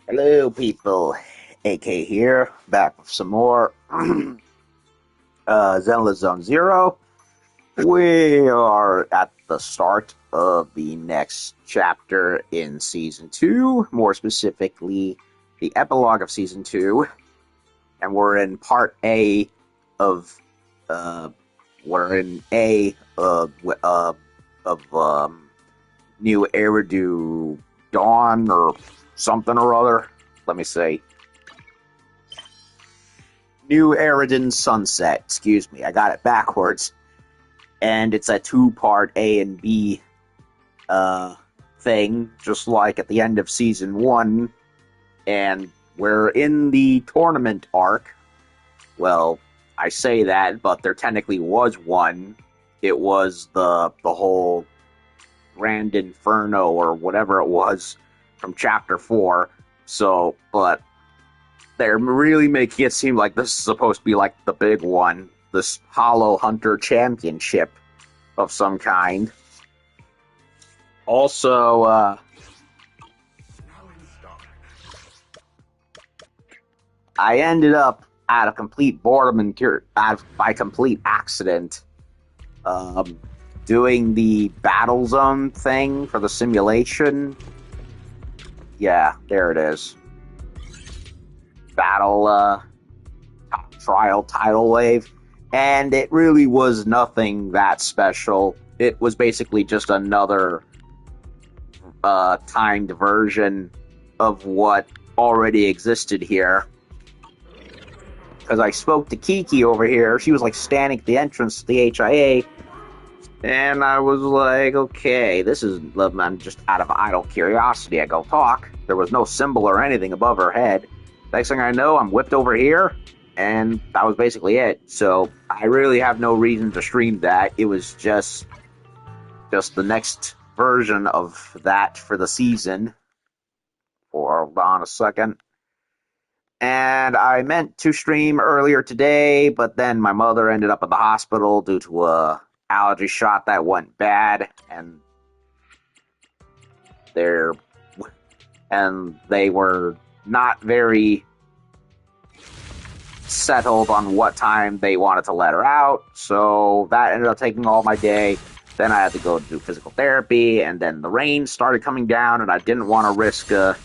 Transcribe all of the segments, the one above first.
Hello, people. AK here, back with some more Zenless Zone Zero. We are at the start of the next chapter in Season 2, more specifically, the epilogue of Season 2, and we're in Part A of, we're in A of New Eridu Dawn, or something or other. Let me see. New Eridan Sunset. Excuse me, I got it backwards. And it's a two-part A and B thing, just like at the end of Season 1. And we're in the tournament arc. Well, I say that, but there technically was one. It was the whole Grand Inferno, or whatever it was, from Chapter 4. So, but they're really making it seem like this is supposed to be like the big one, this Hollow Hunter Championship of some kind. Also, I ended up out of complete boredom and by complete accident doing the battle zone thing for the simulation. Yeah, there it is. Battle trial tidal wave, and it really was nothing that special. It was basically just another timed version of what already existed here. Because I spoke to Kiki over here, she was like standing at the entrance to the HIA, and I was like, okay, this is, I'm just out of idle curiosity, I go talk. There was no symbol or anything above her head. Next thing I know, I'm whipped over here, and that was basically it. So I really have no reason to stream that. It was just the next version of that for the season. Hold on a second. And I meant to stream earlier today, but then my mother ended up at the hospital due to a allergy shot that went bad, and they were not very settled on what time they wanted to let her out, so that ended up taking all my day. Then I had to go do physical therapy, and then the rain started coming down, and I didn't want to risk a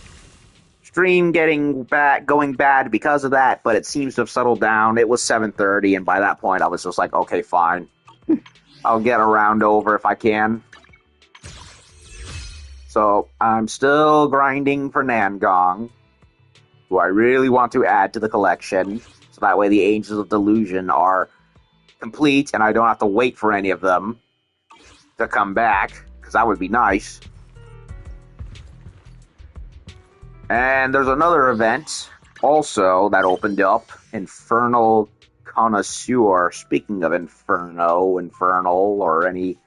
stream going bad because of that, but it seems to have settled down. It was 7:30, and by that point I was just like, okay, fine. I'll get around over if I can. So I'm still grinding for Nangong, who I really want to add to the collection, so that way the Angels of Delusion are complete and I don't have to wait for any of them to come back, because that would be nice. And there's another event also that opened up, Infernal Connoisseur. Speaking of Inferno, Infernal, or any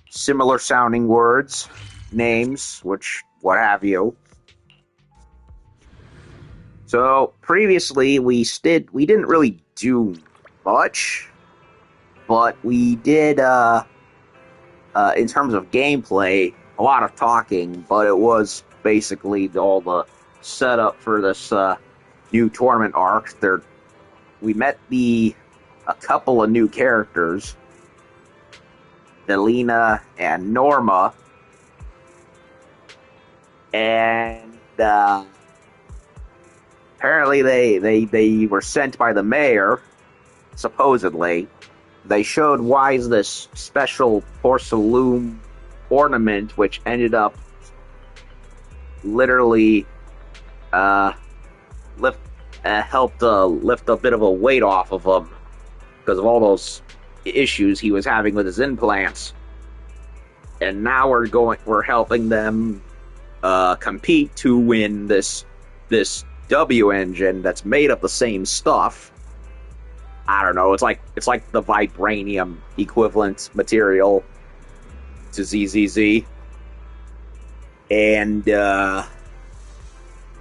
similar sounding words, names, which, what have you. So previously we didn't really do much, but we did in terms of gameplay, a lot of talking, but it was basically all the setup for this new tournament arc. We met a couple of new characters, Delina and Norma, and apparently they were sent by the mayor, supposedly. They showed Wise this special porcelain ornament, which ended up literally helped lift a bit of a weight off of him because of all those issues he was having with his implants. And now we're helping them compete to win this W engine that's made of the same stuff. I don't know, it's like the vibranium equivalent material to ZZZ. And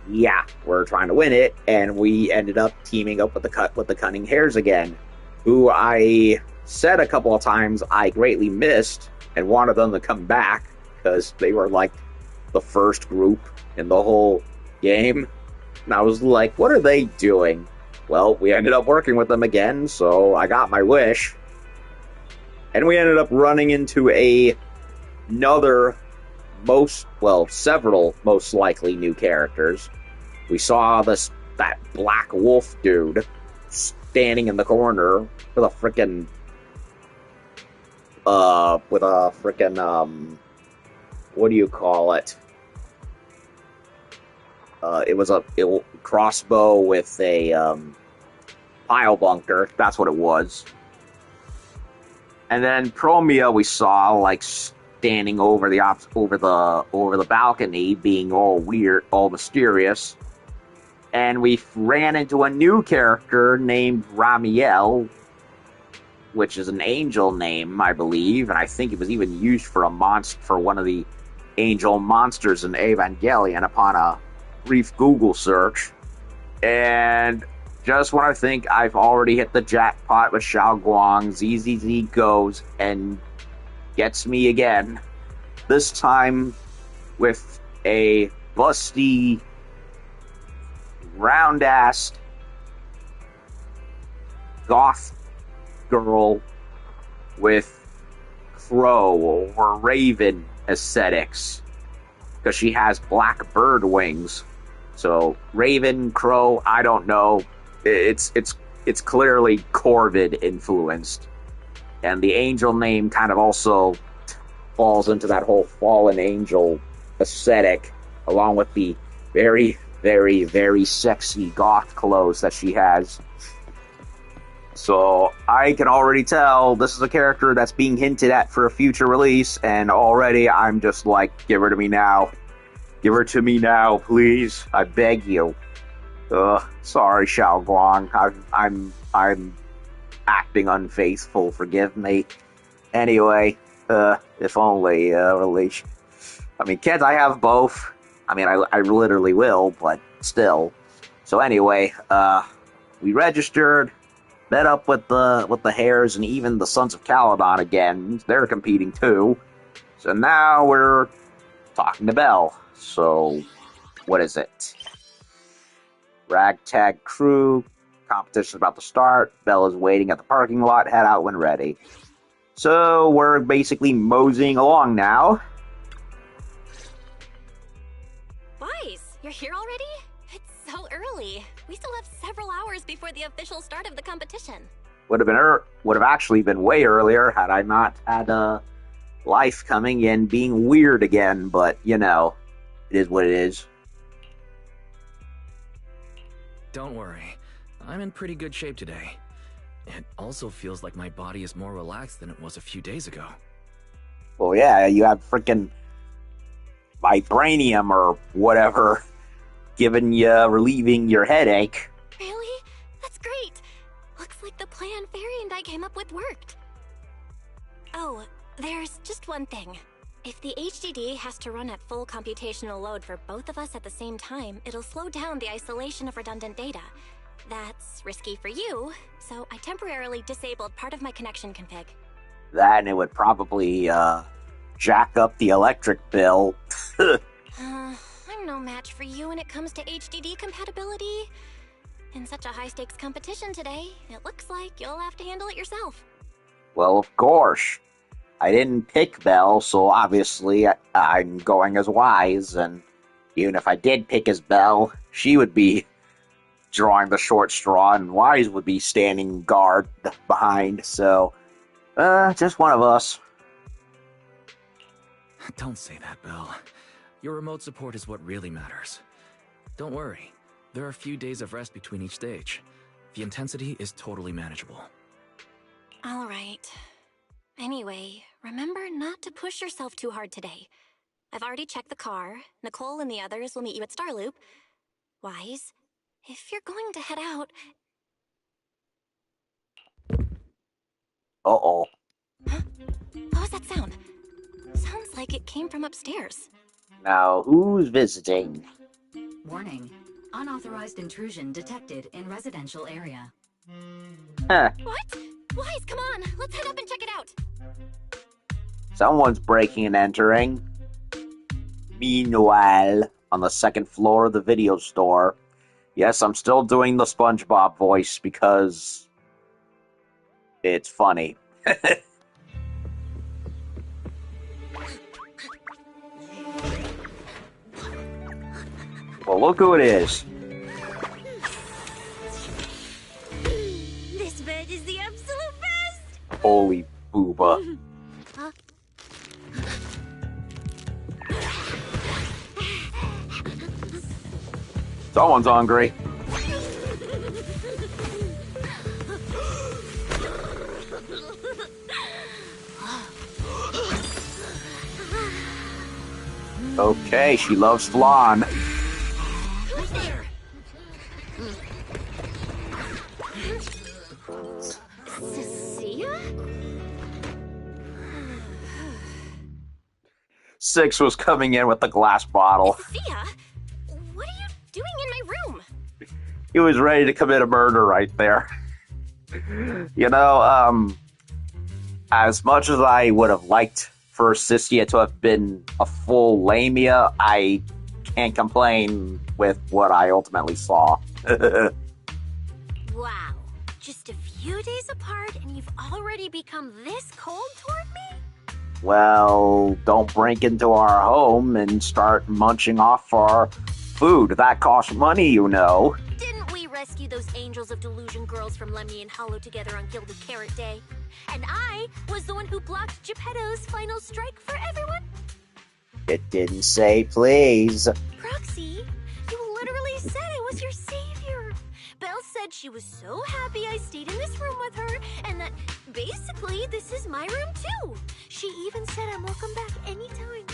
yeah, we're trying to win it, and we ended up teaming up with the Cunning Hares again, who I said a couple of times I greatly missed and wanted them to come back because they were like the first group in the whole game. And I was like, what are they doing? Well, we ended up working with them again, so I got my wish. And we ended up running into another several most likely new characters. We saw that black wolf dude standing in the corner with a freaking what do you call it? It was a crossbow with a pile bunker. That's what it was. And then Promia we saw like standing over the balcony, being all weird, all mysterious. And we ran into a new character named Ramiel, which is an angel name, I believe, and I think it was even used for one of the angel monsters in Evangelion upon a brief Google search. And just when I think I've already hit the jackpot with Xiao Guang, ZZZ goes and gets me again. This time with a busty, round-assed goth girl with crow or raven aesthetics, because she has black bird wings. So raven, crow, I don't know. It's clearly Corvid influenced, and the angel name kind of also falls into that whole fallen angel aesthetic, along with the very, very, very sexy goth clothes that she has. So I can already tell this is a character that's being hinted at for a future release, and already I'm just like, give her to me now. Give her to me now, please. I beg you. Sorry, Xiao Guang. I'm acting unfaithful. Forgive me. Anyway, if only release. I mean, can't I have both? I mean, I literally will, but still. So anyway, we registered, met up with the Hares and even the Sons of Caledon again. They're competing too. So now we're talking to Belle. So, what is it? Ragtag crew. Competition's about to start. Belle is waiting at the parking lot. Head out when ready. So, we're basically moseying along now. Wise, you're here already? It's so early. We still have several hours before the official start of the competition. Would have actually been way earlier had I not had life coming in being weird again, but you know, it is what it is. Don't worry, I'm in pretty good shape today. It also feels like my body is more relaxed than it was a few days ago. Well, yeah, you have freaking vibranium or whatever relieving your headache. Really? That's great. Looks like the plan Fairy and I came up with worked. Oh, there's just one thing. If the HDD has to run at full computational load for both of us at the same time, it'll slow down the isolation of redundant data. That's risky for you, so I temporarily disabled part of my connection config. That, and it would probably jack up the electric bill. I'm no match for you when it comes to HDD compatibility. In such a high-stakes competition today, it looks like you'll have to handle it yourself. Well, of course. I didn't pick Belle, so obviously I'm going as Wise, and even if I did pick as Belle, she would be drawing the short straw, and Wise would be standing guard behind, so, just one of us. Don't say that, Belle. Your remote support is what really matters. Don't worry, there are a few days of rest between each stage. The intensity is totally manageable. All right. Anyway, remember not to push yourself too hard today. I've already checked the car. Nicole and the others will meet you at Starloop. Wise, if you're going to head out... Uh-oh. Huh? What was that sound? Sounds like it came from upstairs. Now, who's visiting? Warning. Unauthorized intrusion detected in residential area. Huh. What? Wise, come on! Let's head up and check it out! Someone's breaking and entering. Meanwhile, on the second floor of the video store, Yes, I'm still doing the SpongeBob voice because it's funny. Well, look who it is. This bed is the absolute best! Holy booba. Huh? Someone's hungry. Okay, she loves flan. Who's there? Cecilia? 6 was coming in with the glass bottle. Sia? What are you doing in my room? He was ready to commit a murder right there. You know, as much as I would have liked for Sissia to have been a full Lamia, I can't complain with what I ultimately saw. Wow. Just a few days apart and you've already become this cold toward me? Well, don't break into our home and start munching off our food. That costs money, you know. Didn't we rescue those angels of delusion girls from Lemmy and Hollow together on Gilded Carrot Day? And I was the one who blocked Geppetto's final strike for everyone? It didn't say please. Proxy, you literally said I was your savior. Belle said she was so happy I stayed in this room with her, and that basically this is my room too. She even said I'm welcome back anytime.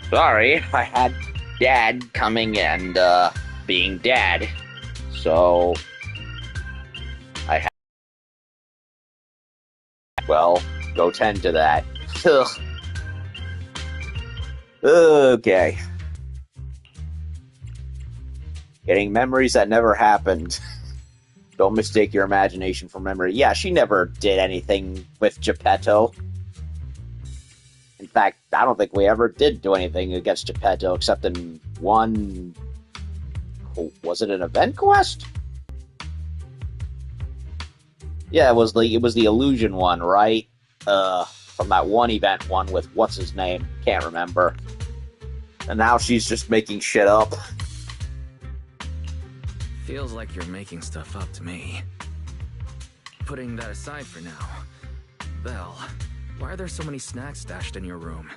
Sorry, I had Dad coming and being Dad, so I had well go tend to that. Ugh. Okay, getting memories that never happened. Don't mistake your imagination for memory. Yeah, she never did anything with Geppetto. In fact, I don't think we ever did do anything against Geppetto except in one. Was it an event quest? Yeah, it was the illusion one, right? From that one event one with what's his name? Can't remember. And now she's just making shit up. Feels like you're making stuff up to me. Putting that aside for now, Belle, why are there so many snacks stashed in your room?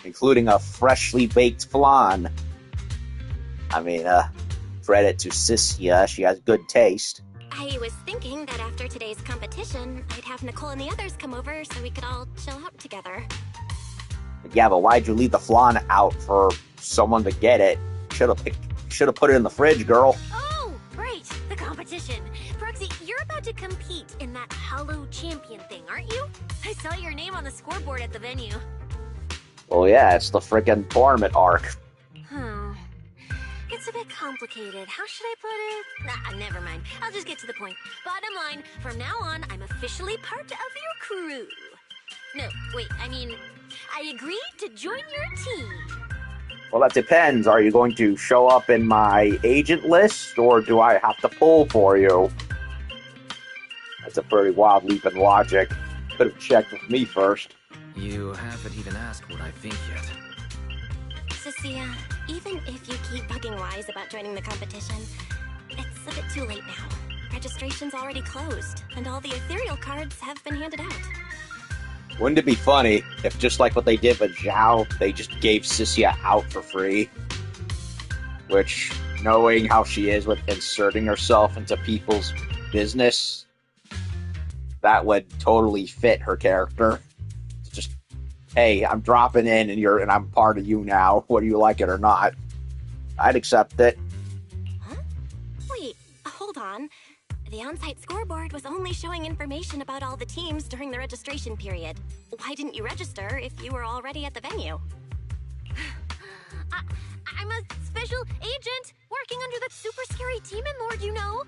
Including a freshly baked flan. I mean, credit to Sissia, she has good taste. I was thinking that after today's competition, I'd have Nicole and the others come over so we could all chill out together. Yeah, but why'd you leave the flan out for someone to get it? Should have put it in the fridge, girl. Oh, right, the competition. Proxy, you're about to compete in that Hollow Champion thing, aren't you? I saw your name on the scoreboard at the venue. Well, yeah, it's the frickin' tournament arc. It's a bit complicated. How should I put it? Nah, never mind. I'll just get to the point. Bottom line, from now on, I'm officially part of your crew. No, wait, I agreed to join your team. Well, that depends. Are you going to show up in my agent list, or do I have to pull for you? That's a pretty wild leap in logic. Could have checked with me first. You haven't even asked what I think yet. Cecilia, even if you keep bugging Wise about joining the competition, it's a bit too late now. Registration's already closed, and all the ethereal cards have been handed out. Wouldn't it be funny if, just like what they did with Zhao, they just gave Sissia out for free? Which, knowing how she is with inserting herself into people's business, that would totally fit her character. It's just, hey, I'm dropping in and I'm part of you now, whether you like it or not. I'd accept it. Huh? Wait, hold on. The on-site scoreboard was only showing information about all the teams during the registration period. Why didn't you register if you were already at the venue? I'm a special agent working under that super scary demon lord, you know.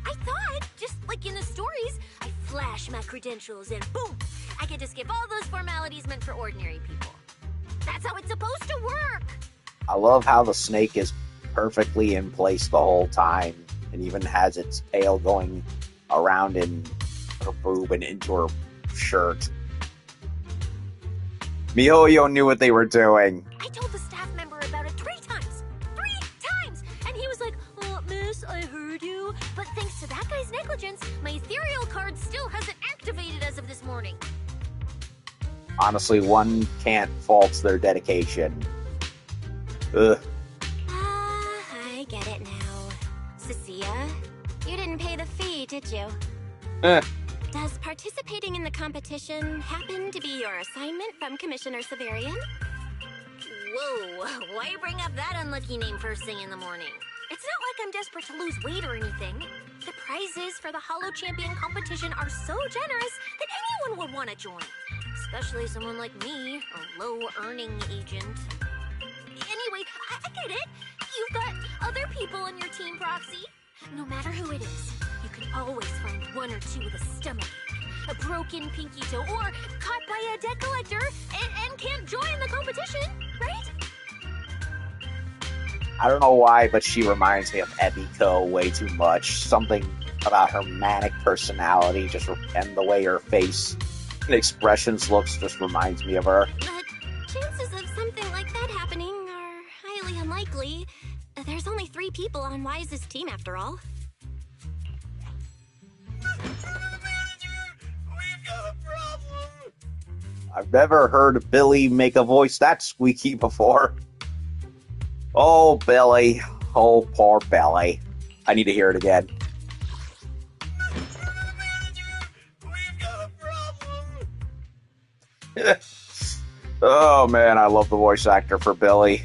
I thought, just like in the stories, I flash my credentials and boom, I get to skip all those formalities meant for ordinary people. That's how it's supposed to work. I love how the snake is perfectly in place the whole time, and even has its tail going around in her boob and into her shirt. MiHoYo knew what they were doing. I told the staff member about it 3 times. 3 times! And he was like, oh, miss, I heard you. But thanks to that guy's negligence, my ethereal card still hasn't activated as of this morning. Honestly, one can't fault their dedication. Ugh. I get it now. Cecilia, you didn't pay the fee, did you? Does participating in the competition happen to be your assignment from Commissioner Severian? Whoa, why bring up that unlucky name first thing in the morning? It's not like I'm desperate to lose weight or anything. The prizes for the Hollow Champion competition are so generous that anyone would want to join. Especially someone like me, a low-earning agent. Anyway, I get it. You've got other people in your team, Proxy. No matter who it is, you can always find 1 or 2 with a stomachache, a broken pinky toe, or caught by a debt collector and can't join the competition, right? I don't know why, but she reminds me of Ebiko way too much. Something about her manic personality, and the way her face and expressions looks just reminds me of her. But chances of something like that happening are highly unlikely. There's only 3 people on Wise's team after all. We've got a problem! I've never heard Billy make a voice that squeaky before. Oh, Billy. Oh, poor Billy. I need to hear it again. We've got a problem! Oh, man, I love the voice actor for Billy.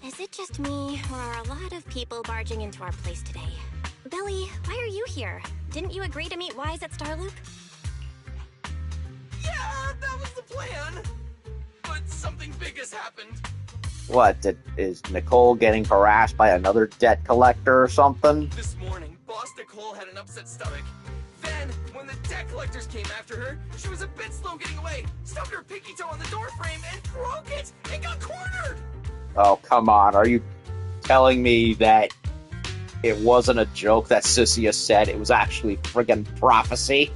Is it just me, or are a lot of people barging into our place today? Billy, why are you here? Didn't you agree to meet Wise at Starloop? Yeah, that was the plan! But something big has happened. What, is Nicole getting harassed by another debt collector or something? This morning, Boss Nicole had an upset stomach. Then, when the debt collectors came after her, she was a bit slow getting away, stubbed her pinky toe on the door frame, and broke it, and got cornered! Oh, come on. Are you telling me that it wasn't a joke that Cecilia said? It was actually friggin' prophecy?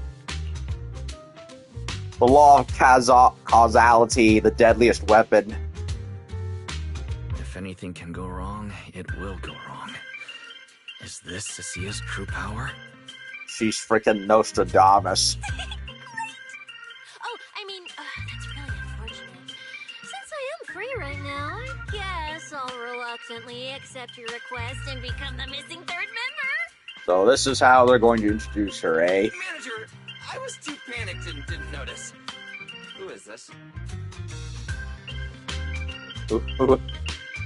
The law of causality, the deadliest weapon. If anything can go wrong, it will go wrong. Is this Cecia's true power? She's freaking Nostradamus. Oh, I mean, that's really unfortunate. Since I am free right now, I guess I'll reluctantly accept your request and become the missing 3rd member. So this is how they're going to introduce her, eh? Manager, I was too panicked and didn't notice. Who is this?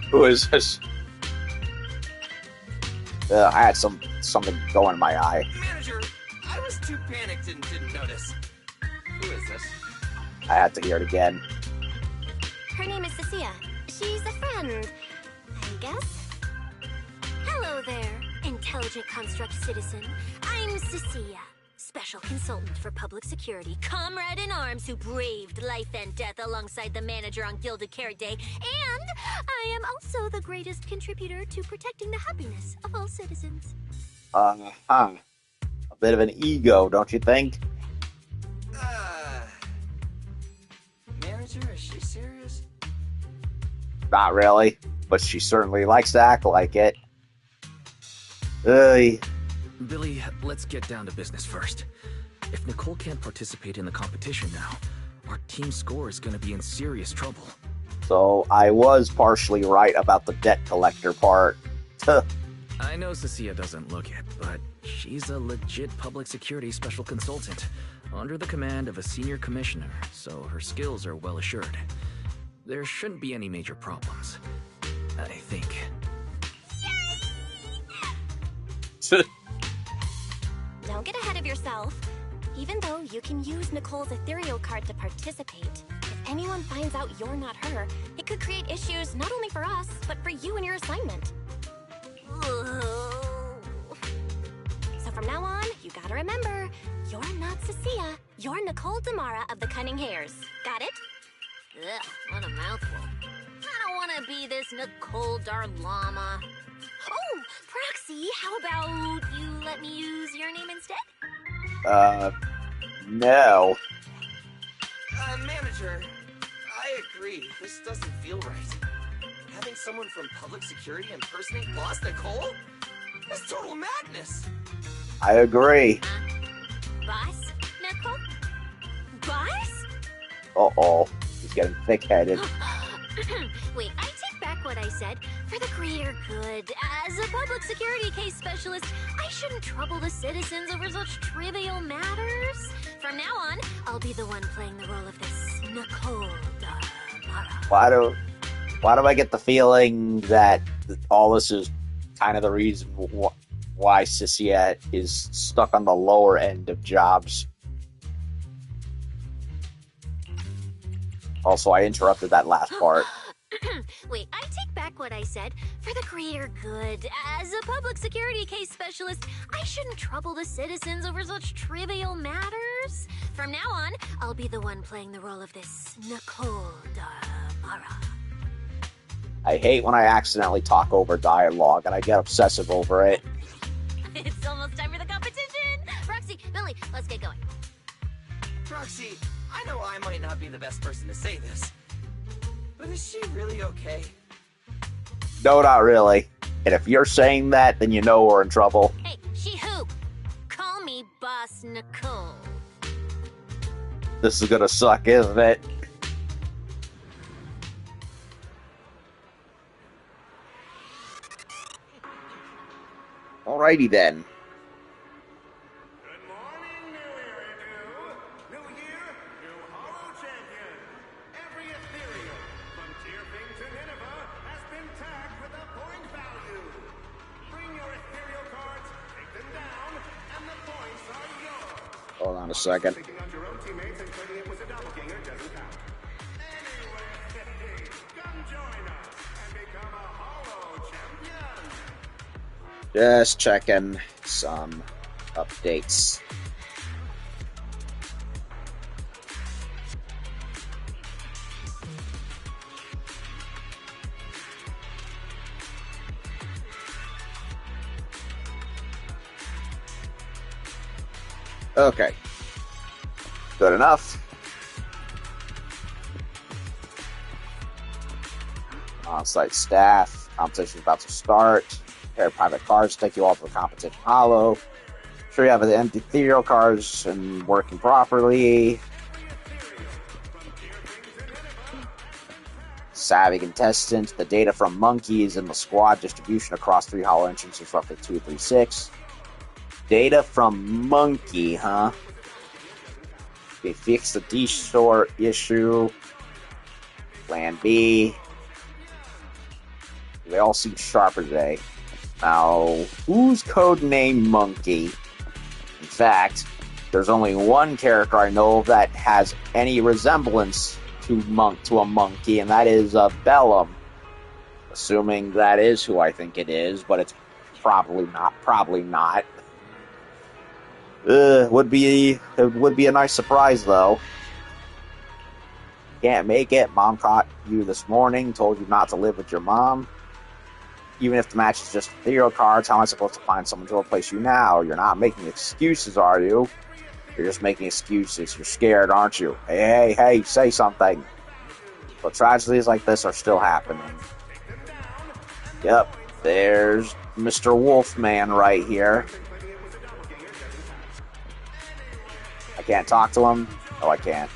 Who is this? I had something going in my eye. Manager, I was too panicked and didn't notice. Who is this? I had to hear it again. Her name is Cecilia. She's a friend, I guess. Hello there, intelligent construct citizen. I'm Cecilia, special consultant for public security, comrade in arms who braved life and death alongside the manager on Gilded Carrot Day, and I am also the greatest contributor to protecting the happiness of all citizens. A bit of an ego, don't you think? Manager, is she serious? Not really, but she certainly likes to act like it. Ugh. Billy, let's get down to business first. If Nicole can't participate in the competition now, our team score is gonna be in serious trouble. So I was partially right about the debt collector part. I know Cecilia doesn't look it, but she's a legit public security special consultant, under the command of a senior commissioner, so her skills are well assured. There shouldn't be any major problems, I think. Don't get ahead of yourself. Even though you can use Nicole's ethereal card to participate, if anyone finds out you're not her, it could create issues not only for us, but for you and your assignment. So from now on, you gotta remember, you're not Cecilia, you're Nicole Damara of the Cunning Hairs. Got it? Ugh, what a mouthful. I don't want to be this Nicole Darlama. Oh, Proxy, how about you let me use your name instead? No. Manager, I agree. This doesn't feel right. Having someone from public security impersonate Boss Nicole? That's total madness. I agree. Boss, Nicole? Boss? Uh-oh. He's getting thick-headed. Wait, I take back what I said. For the greater good, as a public security case specialist, I shouldn't trouble the citizens over such trivial matters. From now on, I'll be the one playing the role of this Nicole Damara. Why do I get the feeling that all this is kind of the reason why Cecilia is stuck on the lower end of jobs? Also, I interrupted that last part. Wait, I take back what I said. For the greater good, as a public security case specialist, I shouldn't trouble the citizens over such trivial matters. From now on, I'll be the one playing the role of this Nicole Damara. I hate when I accidentally talk over dialogue, and I get obsessive over it. It's almost time for the competition! Roxy, Billy, let's get going. Proxy, I know I might not be the best person to say this, but is she really okay? No, not really. And if you're saying that, then you know we're in trouble. Hey, she who? Call me Boss Nicole. This is gonna suck, isn't it? Alrighty then. Good morning, New Era New. New year, new Hollow Champion. Every ethereal, from Tearfing to Nineveh, has been tagged with a point value. Bring your ethereal cards, take them down, and the points are yours. Hold on a second. Picking out your own teammates and claiming it was a doppelganger doesn't count. Anyway, come join us and become a Hollow Champion. Just checking some updates. Okay. Good enough. On-site staff. Competition's about to start. Pair of private cars take you all to the competition hollow. Sure you have the empty ethereal cars and working properly. Savvy contestant. The data from monkeys and the squad distribution across 3 hollow entrances is roughly 236. Data from monkey, huh? They fixed the D-store issue. Plan B. They all seem sharper today. Now, who's codename Monkey? In fact, there's only one character I know of that has any resemblance to a monkey, and that is Bellum. Assuming that is who I think it is, but it's probably not. Probably not. It would be a nice surprise, though. Can't make it. Mom caught you this morning, told you not to live with your mom. Even if the match is just ethereal cards, how am I supposed to find someone to replace you now? You're not making excuses, are you? You're just making excuses. You're scared, aren't you? Hey, say something. But tragedies like this are still happening. Yep, there's Mr. Wolfman right here. can't talk to him? Oh, I can't.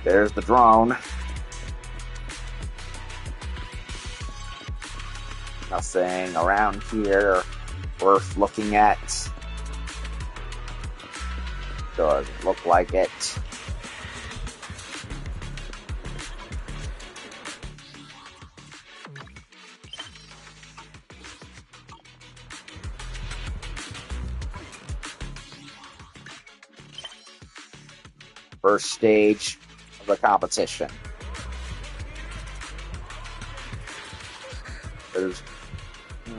There's the drone. Nothing around here worth looking at. Doesn't look like it. First stage of the competition.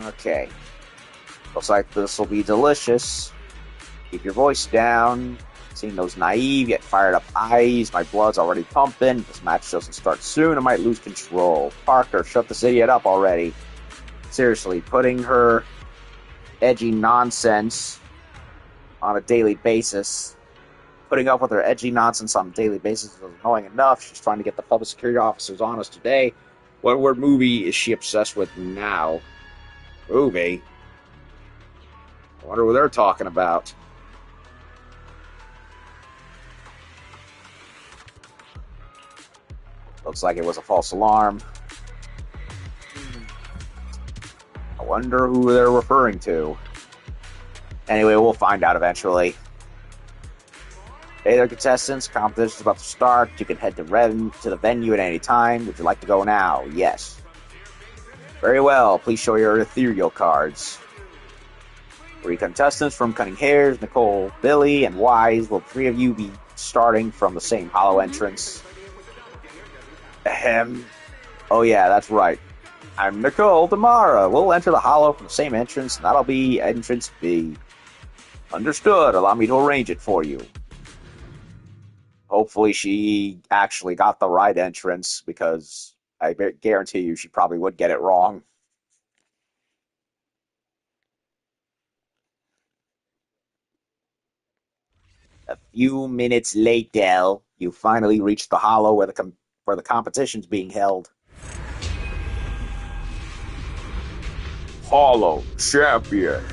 Okay. Looks like this will be delicious. Keep your voice down. Seeing those naive yet fired up eyes. My blood's already pumping. This match doesn't start soon. I might lose control. Parker, shut this idiot up already. Seriously, putting her edgy nonsense on a daily basis. Putting up with her edgy nonsense on a daily basis is annoying enough. She's trying to get the public security officers on us today. What movie is she obsessed with now? Movie? I wonder what they're talking about. Looks like it was a false alarm. I wonder who they're referring to. Anyway, we'll find out eventually. Hey there, contestants. Competition's about to start. You can head to the venue at any time. Would you like to go now? Yes. Very well. Please show your ethereal cards. 3 contestants from Cutting Hairs, Nicole, Billy, and Wise. Will 3 of you be starting from the same hollow entrance? Ahem. Oh yeah, that's right. I'm Nicole Damara. We'll enter the hollow from the same entrance, and that'll be entrance B. Understood. Allow me to arrange it for you. Hopefully she actually got the right entrance, because I guarantee you she probably would get it wrong. A few minutes later, you finally reach the hollow where the competition's being held. Hollow champion.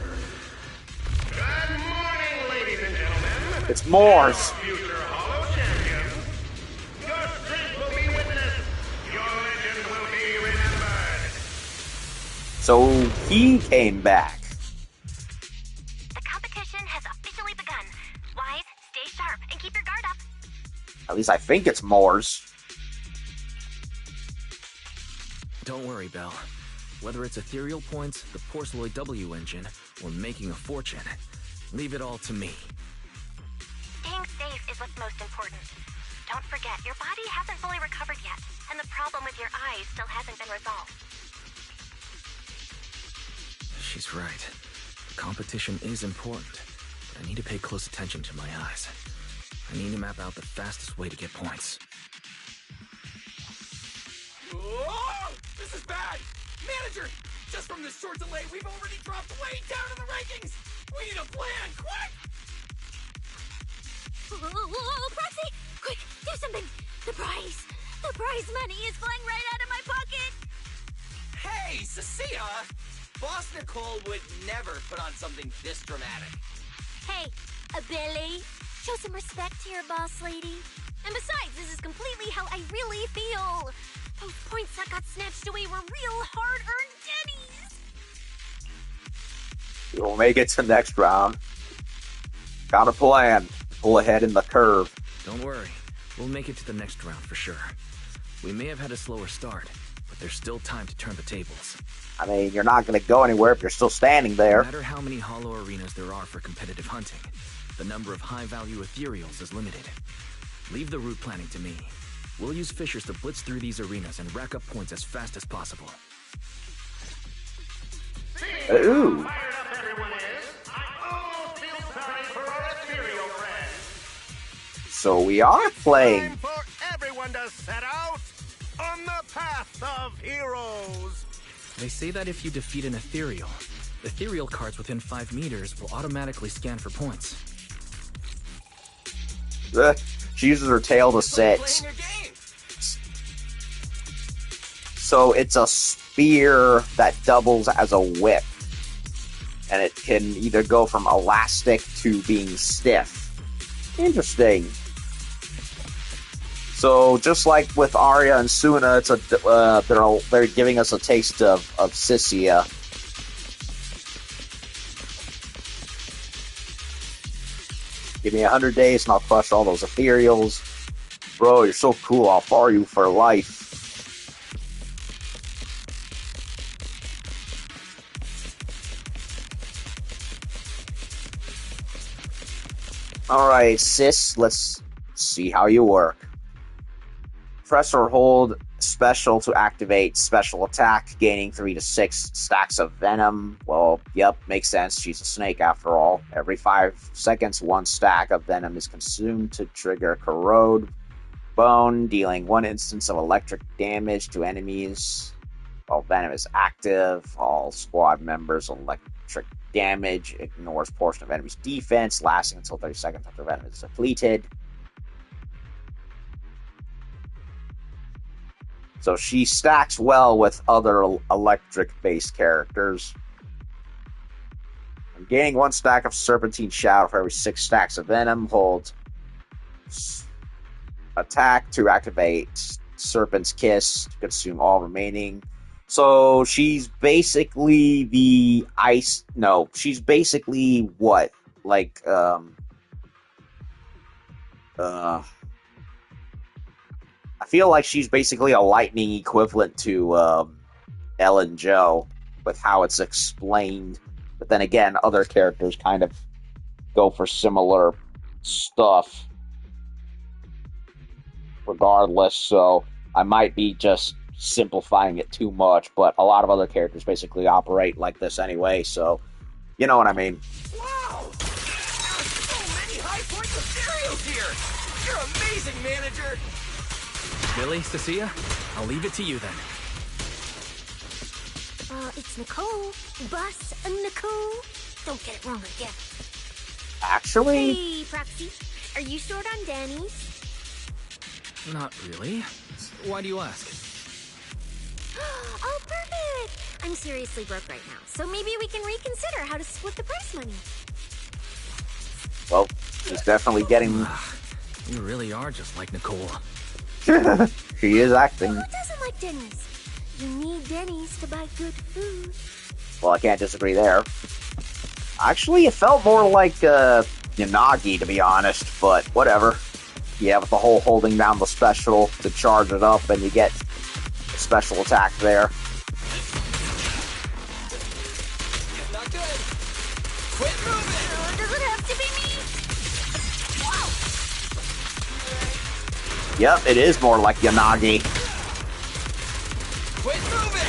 Good morning, ladies and gentlemen. It's Morse. Future Hollow champions. Your strength will be witnessed. Your legend will be remembered. So he came back. The competition has officially begun. Wise, stay sharp and keep your guard up. At least I think it's Morse. Don't worry, Belle. Whether it's ethereal points, the Porceloid W engine, or making a fortune, leave it all to me. Staying safe is what's most important. Don't forget, your body hasn't fully recovered yet, and the problem with your eyes still hasn't been resolved. She's right. The competition is important, but I need to pay close attention to my eyes. I need to map out the fastest way to get points. Oh, this is bad! Manager! Just from this short delay, we've already dropped way down in the rankings! We need a plan, quick! Whoa, Proxy! Quick, do something! The prize money is flying right out of my pocket! Hey, Cecilia! Boss Nicole would never put on something this dramatic. Hey, Billy, show some respect to your boss lady. And besides, this is completely how I really feel. Those points that got snatched away were real hard-earned pennies. We'll make it to the next round. Got a plan. Pull ahead in the curve. Don't worry, we'll make it to the next round for sure. We may have had a slower start, but there's still time to turn the tables. I mean, you're not going to go anywhere if you're still standing there. No matter how many hollow arenas there are for competitive hunting, the number of high-value ethereals is limited. Leave the route planning to me. We'll use fishers to blitz through these arenas and rack up points as fast as possible. Ooh. Fired up everyone is. I almost feel sorry for our ethereal friends. So we are playing. Time for everyone to set out on the path of heroes. They say that if you defeat an ethereal cards within 5 meters will automatically scan for points. She uses her tail to sit. Playing your game! So it's a spear that doubles as a whip. And it can either go from elastic to being stiff. Interesting. So just like with Arya and Suna, it's they're giving us a taste of Sissia. Give me 100 days and I'll crush all those ethereals. Bro, you're so cool. I'll follow you for life. Alright, sis, let's see how you work. Press or hold special to activate special attack, gaining 3 to 6 stacks of venom. Well, yep, makes sense. She's a snake after all. Every 5 seconds, 1 stack of venom is consumed to trigger corrode bone, dealing 1 instance of electric damage to enemies. While venom is active, all squad members' electric damage ignores portion of enemy's defense, lasting until 30 seconds after venom is depleted. So she stacks well with other electric-based characters. I'm gaining 1 stack of Serpentine Shadow for every 6 stacks of Venom. Hold attack to activate Serpent's Kiss to consume all remaining. So she's basically the ice... No, she's basically what? Like, I feel like she's basically a lightning equivalent to Ellen Joe with how it's explained. But then again, other characters kind of go for similar stuff regardless. So I might be just simplifying it too much, but a lot of other characters basically operate like this anyway. So you know what I mean. Wow! There are so many high points of cereals here! You're amazing, manager! Billy, Cecilia, I'll leave it to you then. It's Nicole. Bus Nicole. Don't get it wrong again. Actually, Hey, Proxy. Are you short on Danny's? Not really. Why do you ask? Oh, perfect. I'm seriously broke right now, so maybe we can reconsider how to split the prize money. well, she's definitely getting... You really are just like Nicole. She is acting. Who doesn't like Denny's? You need Denny's to buy good food. Well, I can't disagree there. Actually, it felt more like Yanagi, to be honest, but whatever. Yeah, with the whole holding down the special to charge it up, and you get a special attack there. Not good! Quit moving! Does it have to be me? Yep, it is more like Yanagi. Quit moving!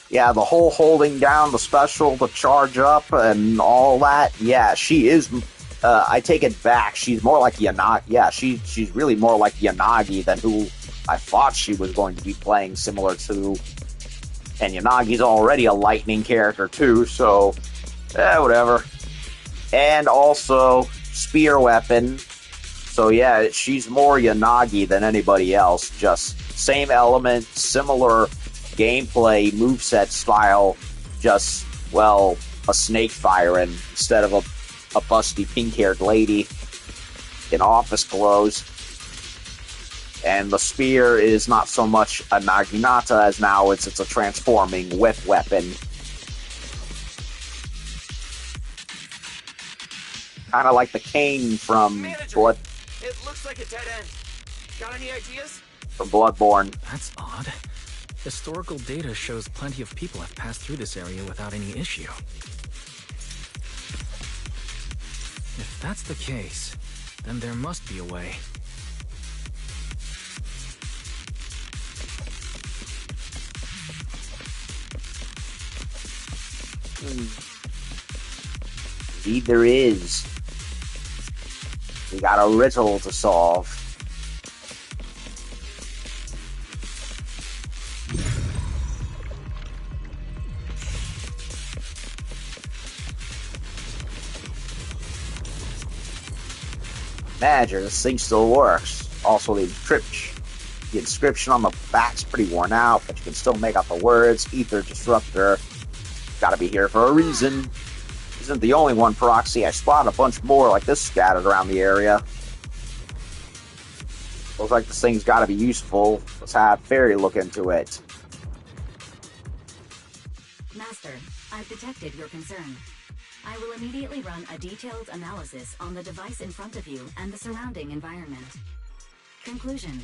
Yeah, the whole holding down the special to charge up and all that. Yeah, she is. I take it back. She's more like Yanagi. Yeah, she's really more like Yanagi than who I thought she was going to be playing similar to. And Yanagi's already a lightning character too, so whatever. And also spear weapon. So yeah, she's more Yanagi than anybody else. Just same element, similar gameplay, moveset style, just, well, a snake firing instead of a busty pink-haired lady in office clothes. And the spear is not so much a Naginata as now it's a transforming whip weapon. Kind of like the cane from Manager, it looks like a dead end. Got any ideas? From Bloodborne. That's odd. Historical data shows plenty of people have passed through this area without any issue. If that's the case, then there must be a way. Indeed there is. We got a riddle to solve. Manager, this thing still works. Also, the inscription on the back's pretty worn out, but you can still make out the words. Ether Disruptor. Gotta be here for a reason. Isn't the only one, Proxy. I spotted a bunch more like this scattered around the area. Looks like this thing's gotta be useful. Let's have Fairy look into it. Master, I've detected your concern. I will immediately run a detailed analysis on the device in front of you and the surrounding environment. Conclusion.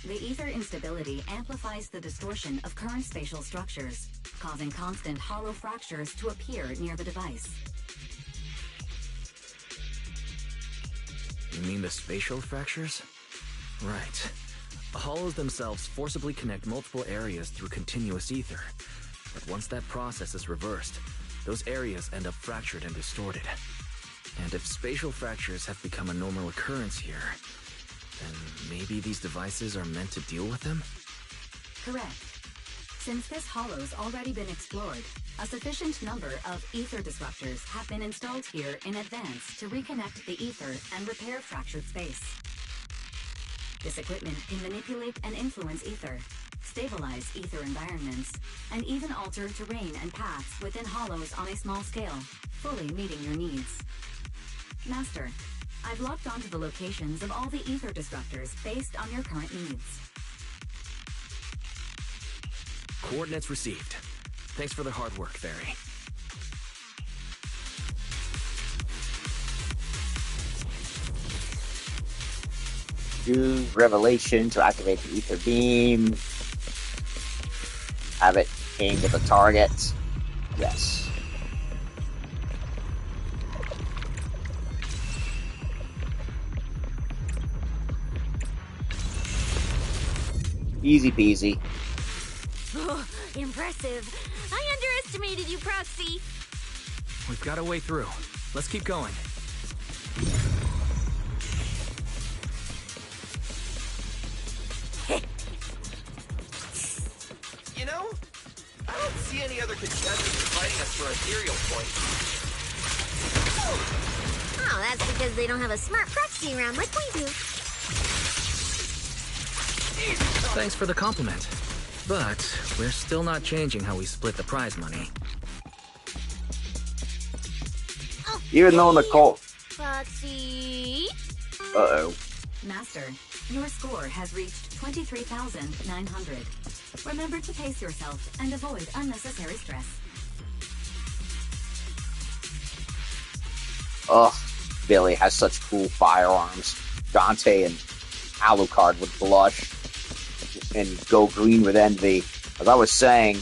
The ether instability amplifies the distortion of current spatial structures, causing constant hollow fractures to appear near the device. You mean the spatial fractures? Right. Hollows themselves forcibly connect multiple areas through continuous ether. But once that process is reversed, those areas end up fractured and distorted. And if spatial fractures have become a normal occurrence here, then maybe these devices are meant to deal with them? Correct. Since this hollow's already been explored, a sufficient number of ether disruptors have been installed here in advance to reconnect the ether and repair fractured space. This equipment can manipulate and influence ether, stabilize ether environments, and even alter terrain and paths within hollows on a small scale, fully meeting your needs. Master, I've locked onto the locations of all the ether disruptors based on your current needs. Coordinates received. Thanks for the hard work, Fairy. Use Revelation to activate the ether beam. Have it aimed at the target. Yes. Easy peasy. Oh, impressive. I underestimated you, Proxy. We've got a way through. Let's keep going. You know, I don't see any other contestants fighting us for ethereal points. Oh, that's because they don't have a smart proxy around like we do. Thanks for the compliment. But we're still not changing how we split the prize money. Even though Nicole... Proxy. Uh-oh. Master, your score has reached 23,900. Remember to pace yourself and avoid unnecessary stress. Ugh. Billy has such cool firearms. Dante and Alucard would blush and go green with envy. As I was saying,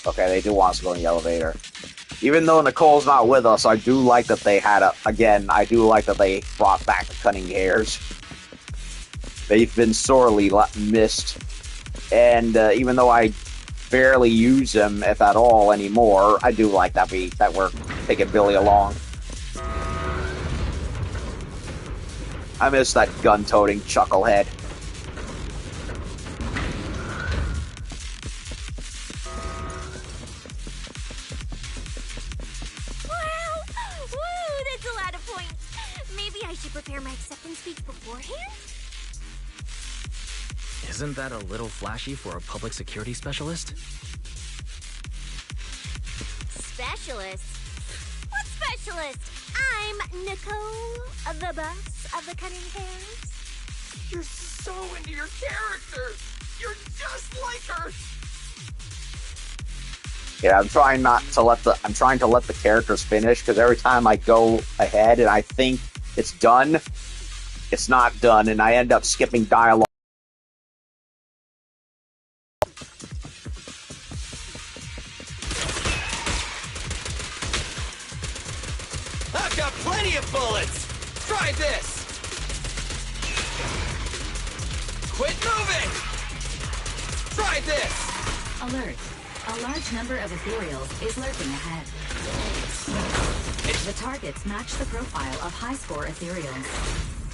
okay, they do want us to go in the elevator. Even though Nicole's not with us, I do like that they had I do like that they brought back the cunning hairs. They've been sorely missed. And even though I barely use them, if at all, anymore, I do like that we're taking Billy along. I miss that gun-toting chucklehead. Wow! Woo, that's a lot of points. Maybe I should prepare my acceptance speech beforehand? Isn't that a little flashy for a public security specialist? Specialist? What specialist? I'm Nicole, the boss of the Cunning Hairs. You're so into your character. You're just like her. Yeah, I'm trying to let the characters finish, because every time I go ahead and I think it's done, it's not done, and I end up skipping dialogue. I've got plenty of bullets. Try this. Quit moving. Try this. Alert. A large number of ethereals is lurking ahead. The targets match the profile of high-score ethereals.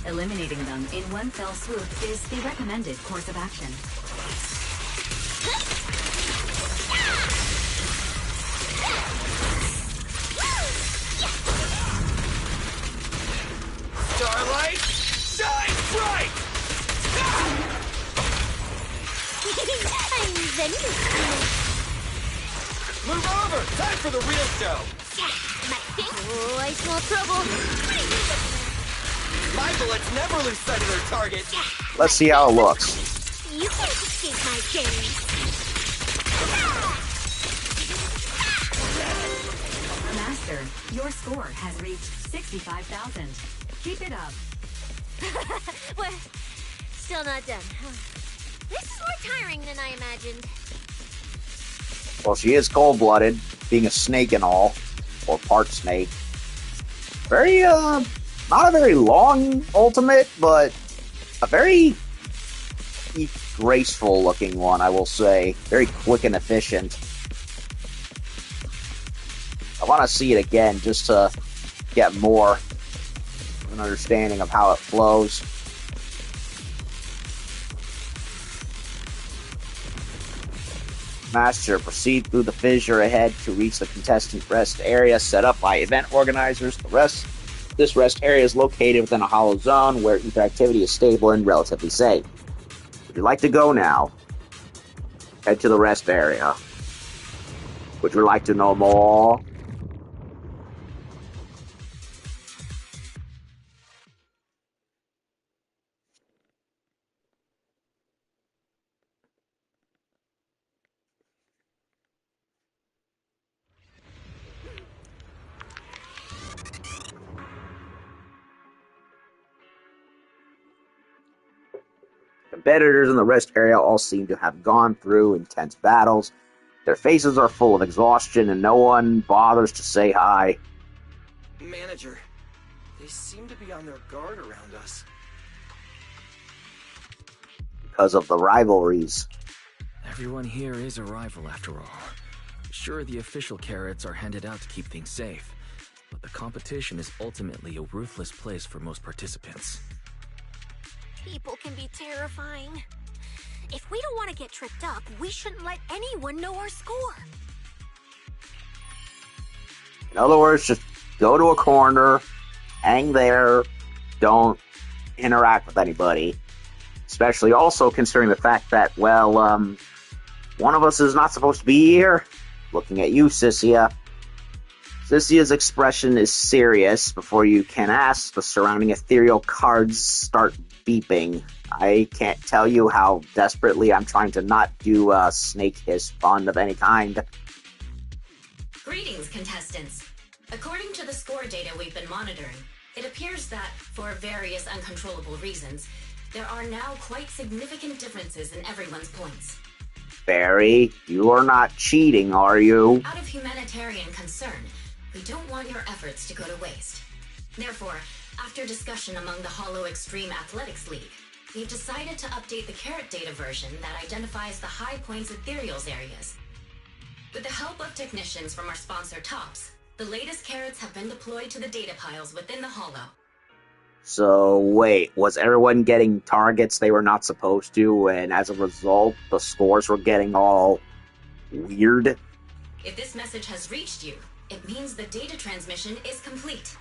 Eliminating them in one fell swoop is the recommended course of action. right? Shine bright! I'm Zenless. Move over! Time for the real show! Oh, I smell trouble. My bullets never lose sight of their target! Let's see how it looks. You can't escape my gaze. Master, your score has reached 65,000. Keep it up. Well, still not done. This is more tiring than I imagined. Well, she is cold-blooded, being a snake and all, or part snake. Very, not a very long ultimate, but a very graceful-looking one, I will say. Very quick and efficient. I want to see it again, just to get more of an understanding of how it flows. Master, proceed through the fissure ahead to reach the contestant rest area set up by event organizers. This rest area is located within a hollow zone where ether activity is stable and relatively safe. Would you like to go now? Head to the rest area. Would you like to know more? Competitors in the rest area all seem to have gone through intense battles. Their faces are full of exhaustion and no one bothers to say hi. Manager, they seem to be on their guard around us. Because of the rivalries. Everyone here is a rival after all. Sure, the official carrots are handed out to keep things safe, but the competition is ultimately a ruthless place for most participants. People can be terrifying. If we don't want to get tripped up, we shouldn't let anyone know our score. In other words, just go to a corner, hang there, don't interact with anybody. Especially also considering the fact that, well, one of us is not supposed to be here. Looking at you, Sissia. Sissia's expression is serious. Before you can ask, the surrounding ethereal cards start beeping. I can't tell you how desperately I'm trying to not do a snake hiss fun of any kind. Greetings, contestants. According to the score data we've been monitoring, it appears that, for various uncontrollable reasons, there are now quite significant differences in everyone's points. Barry, you are not cheating, are you? Out of humanitarian concern, we don't want your efforts to go to waste. Therefore, after discussion among the Hollow Extreme Athletics League, we've decided to update the carrot data version that identifies the high points ethereals areas. With the help of technicians from our sponsor Tops, the latest carrots have been deployed to the data piles within the Hollow. So, wait, was everyone getting targets they were not supposed to, and as a result, the scores were getting all weird? If this message has reached you, it means the data transmission is complete.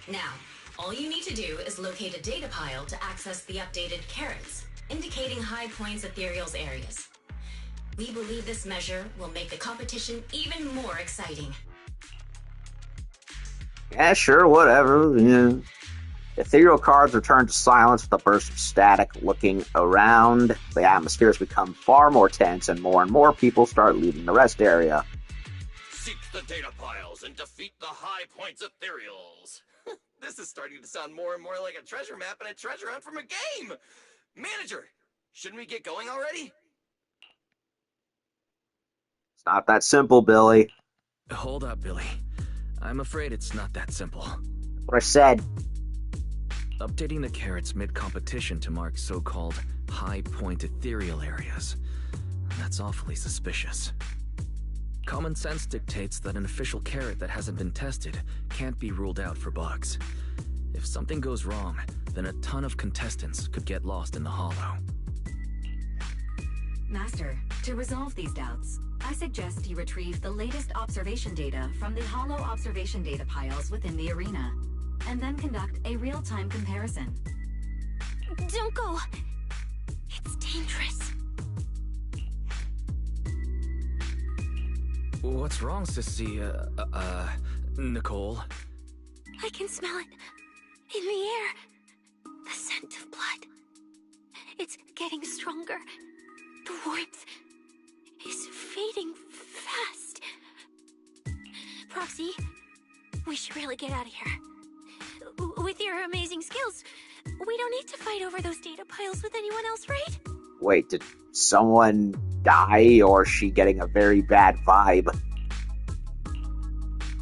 Now, all you need to do is locate a data pile to access the updated carrots, indicating high points ethereals areas. We believe this measure will make the competition even more exciting. Yeah, sure, whatever. Yeah. Ethereal cards return to silence with a burst of static. Looking around, the atmosphere has become far more tense and more people start leaving the rest area. Seek the data piles and defeat the high points ethereals. This is starting to sound more and more like a treasure map and a treasure hunt from a game! Manager, shouldn't we get going already? It's not that simple, Billy. Hold up, Billy. I'm afraid it's not that simple. That's what I said. Updating the carrots mid-competition to mark so-called high-point ethereal areas. That's awfully suspicious. Common sense dictates that an official carrot that hasn't been tested can't be ruled out for bugs. If something goes wrong, then a ton of contestants could get lost in the hollow. Master, to resolve these doubts, I suggest you retrieve the latest observation data from the Hollow observation data piles within the arena. and then conduct a real-time comparison. Don't go. It's dangerous. What's wrong, Sissy? Nicole? I can smell it. In the air. The scent of blood. It's getting stronger. The warmth is fading fast. Proxy, we should really get out of here. With your amazing skills, we don't need to fight over those data piles with anyone else, right? Wait, did someone die, or is she getting a very bad vibe?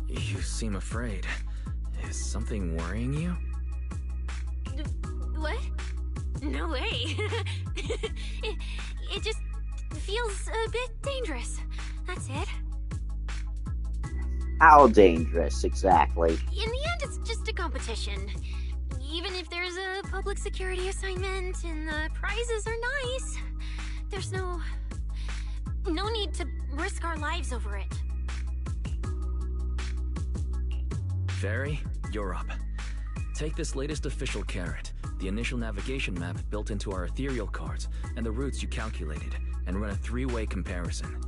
You seem afraid. Is something worrying you? What? No way. it just feels a bit dangerous. That's it. How dangerous, exactly? In the end, it's just a competition. Even if there's a public security assignment and the prizes are nice, there's no need to risk our lives over it. Fairy, you're up. Take this latest official carrot, the initial navigation map built into our ethereal cards, and the routes you calculated, and run a 3-way comparison.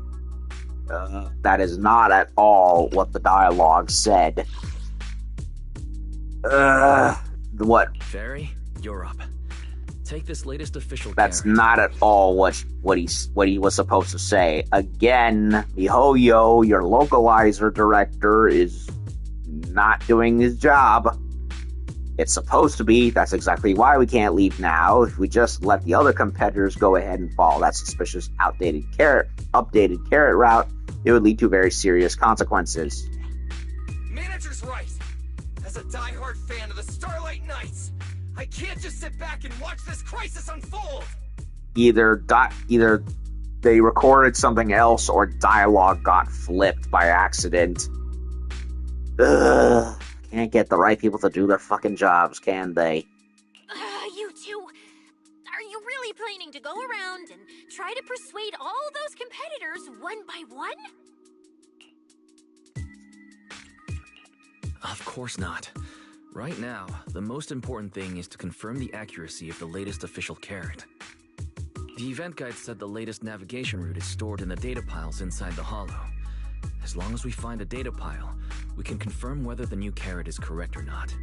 That is not at all what the dialogue said. What? Fairy, you're up. Take this latest official That's carrot. not at all what he was supposed to say. Again, MiHoYo, your localizer director, is not doing his job. It's supposed to be. That's exactly why we can't leave now. If we just let the other competitors go ahead and follow that suspicious, updated carrot route, it would lead to very serious consequences. Manager's right. As a diehard fan of the Starlight Knights, I can't just sit back and watch this crisis unfold. Either they recorded something else, or dialogue got flipped by accident. Ugh. Can't get the right people to do their fucking jobs, can they? You two, are you really planning to go around and try to persuade all those competitors one by one? Of course not. Right now, the most important thing is to confirm the accuracy of the latest official carrot. The event guide said the latest navigation route is stored in the data piles inside the hollow. As long as we find a data pile, we can confirm whether the new carrot is correct or not.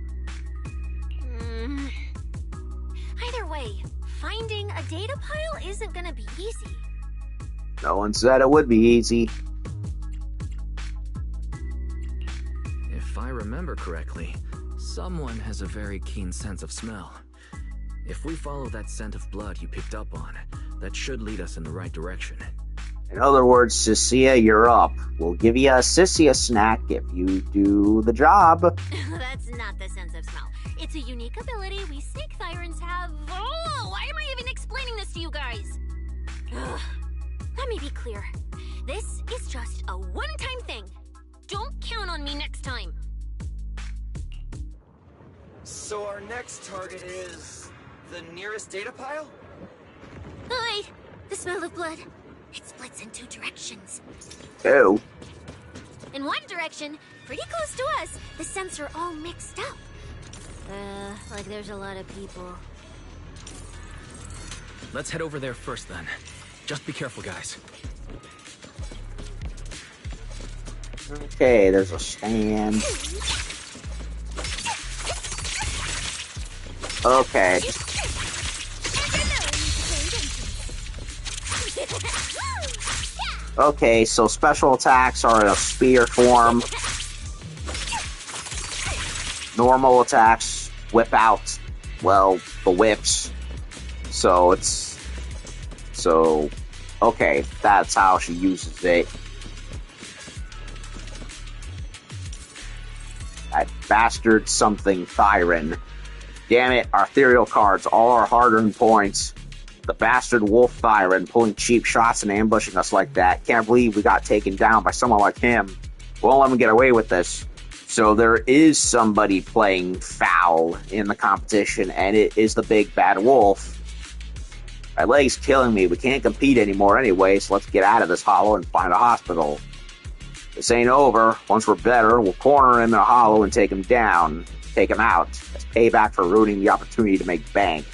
Either way, finding a data pile isn't gonna be easy. No one said it would be easy. If I remember correctly, someone has a very keen sense of smell. If we follow that scent of blood you picked up on, that should lead us in the right direction. In other words, Sissia, you're up. We'll give you a Sissia snack if you do the job. That's not the sense of smell. It's a unique ability we snake sirens have. Oh, why am I even explaining this to you guys? Ugh. Let me be clear. This is just a one-time thing. Don't count on me next time. So our next target is the nearest data pile? Hi, the smell of blood. It splits in 2 directions. Ew. In one direction, pretty close to us, the scents are all mixed up. Like there's a lot of people. Let's head over there first then. Just be careful, guys. Okay, there's a stand. Okay. Okay, so special attacks are in a spear form. Normal attacks whip out, well, the whips. Okay, that's how she uses it. That bastard something Thyron. Damn it, our ethereal cards, all our hard-earned points. The bastard Wolf Thyron pulling cheap shots and ambushing us like that. Can't believe we got taken down by someone like him. Won't let him get away with this. So there is somebody playing foul in the competition, and it is the big bad wolf. My leg's killing me. We can't compete anymore anyway, so let's get out of this hollow and find a hospital. This ain't over. Once we're better, we'll corner him in a hollow and take him down. Take him out. As payback for ruining the opportunity to make bank.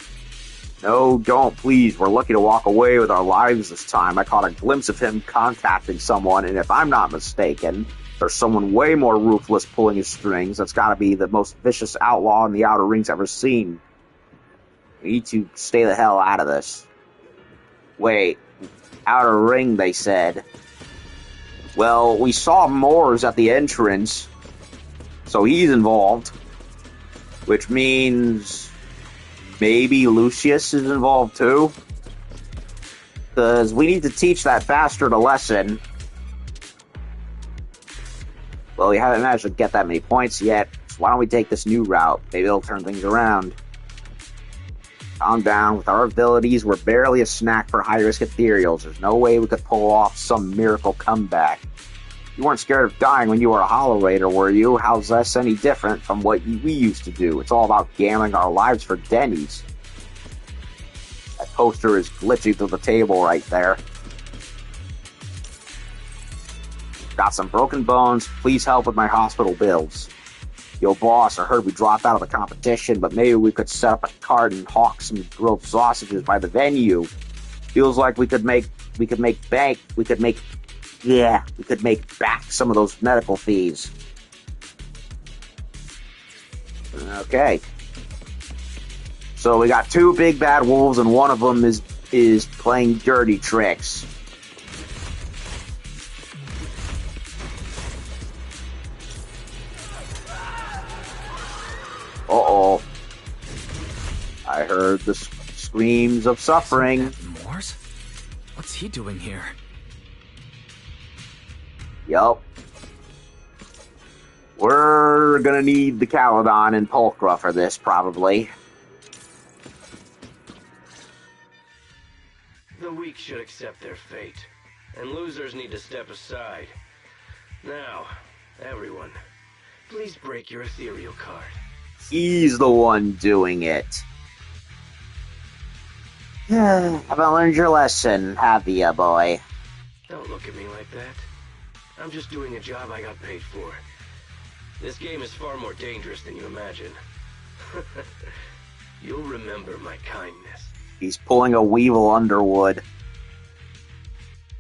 No, don't, please. We're lucky to walk away with our lives this time. I caught a glimpse of him contacting someone, and if I'm not mistaken, there's someone way more ruthless pulling his strings. That's gotta be the most vicious outlaw in the Outer Ring's ever seen. We need to stay the hell out of this. Wait, Outer Ring, they said. Well, we saw Moores at the entrance, so he's involved. Which means maybe Lucius is involved too? Because we need to teach that bastard a lesson. Well, we haven't managed to get that many points yet, so why don't we take this new route? Maybe it'll turn things around. Calm down. With our abilities, we're barely a snack for high-risk ethereals. There's no way we could pull off some miracle comeback. You weren't scared of dying when you were a Hollow Raider, were you? How's this any different from what we used to do? It's all about gambling our lives for Denny's. That poster is glitching through the table right there. Got some broken bones. Please help with my hospital bills. Yo, boss, I heard we dropped out of the competition, but maybe we could set up a cart and hawk some grilled sausages by the venue. Feels like we could make bank. We could make back some of those medical fees. Okay. So we got two big bad wolves, and one of them is playing dirty tricks. Uh-oh. I heard the screams of suffering. Moores? What's he doing here? Yup. We're gonna need the Caledon and Pulchra for this, probably. The weak should accept their fate, and losers need to step aside. Now, everyone, please break your ethereal card. He's the one doing it. Haven't learned your lesson, have ya, boy? Don't look at me like that. I'm just doing a job I got paid for. This game is far more dangerous than you imagine. You'll remember my kindness. He's pulling a Weevil Underwood.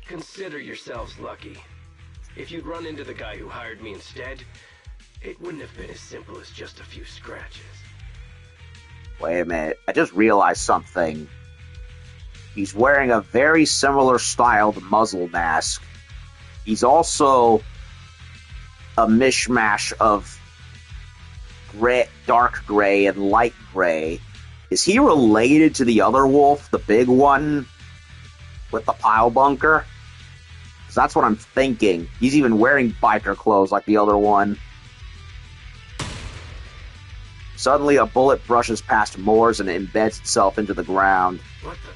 Consider yourselves lucky. If you'd run into the guy who hired me instead, it wouldn't have been as simple as just a few scratches. Wait a minute, I just realized something. He's wearing a very similar styled muzzle mask. He's also a mishmash of dark gray and light gray. Is he related to the other wolf, the big one with the pile bunker? 'Cause that's what I'm thinking. He's even wearing biker clothes like the other one. Suddenly, a bullet brushes past Moores and embeds itself into the ground. What the?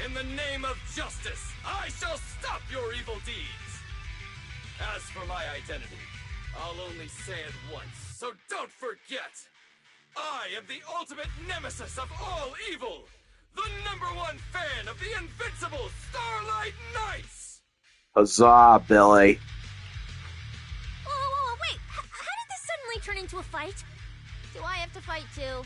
In the name of justice, I shall stop your evil deeds. As for my identity, I'll only say it once, so don't forget. I am the ultimate nemesis of all evil, the #1 fan of the invincible Starlight Knights. Huzzah, Billy. Whoa, wait. How did this suddenly turn into a fight? Do I have to fight too?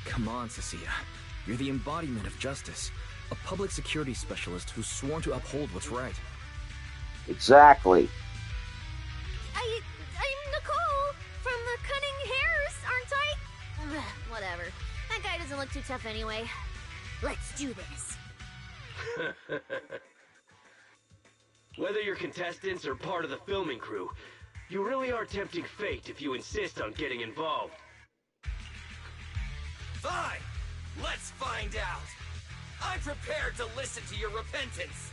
Come on, Cecilia. You're the embodiment of justice. A public security specialist who's sworn to uphold what's right. Exactly. I'm Nicole from the Cunning Hairs, aren't I? Ugh, whatever. That guy doesn't look too tough anyway. Let's do this. Whether you're contestants or part of the filming crew, you really are tempting fate if you insist on getting involved. Fine, let's find out. I'm prepared to listen to your repentance.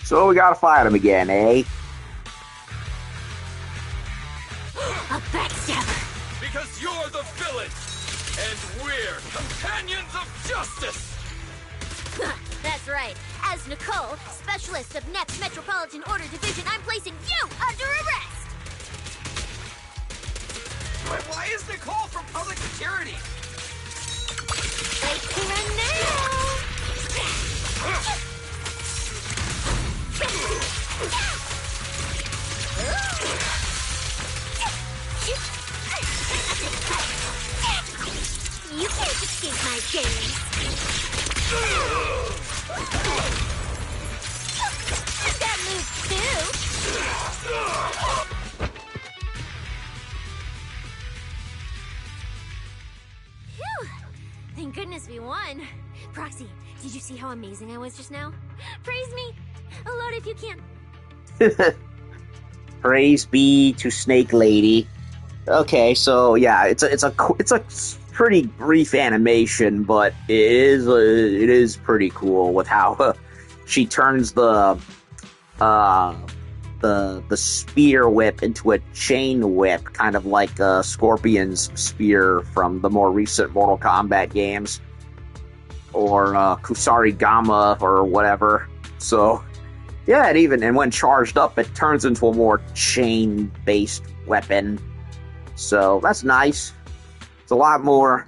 So we gotta fight him again, eh? A backstabber! Because you're the villain, and we're companions of justice! That's right. As Nicole, specialist of NEP's Metropolitan Order Division, I'm placing you under arrest! Why is Nicole from public security? like to run now. You can't escape my gaze. That move too. Phew! Thank goodness we won. Proxy, did you see how amazing I was just now? Praise me. Load if you can. Praise be to Snake Lady. Okay, so yeah, it's a pretty brief animation, but it is pretty cool with how she turns the spear whip into a chain whip, kind of like Scorpion's spear from the more recent Mortal Kombat games, or Kusari Gama or whatever. So yeah, and when charged up, it turns into a more chain-based weapon. So that's nice. It's a lot more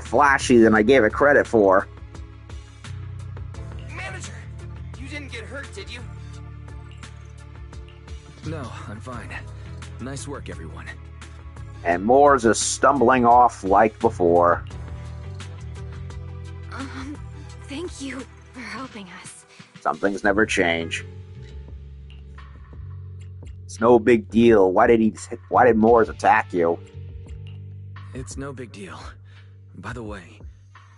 flashy than I gave it credit for. Manager, you didn't get hurt, did you? No, I'm fine. Nice work, everyone. And Moore's is stumbling off like before. Thank you for helping us. Some things never change. It's no big deal. Why did Moore's attack you? It's no big deal. By the way,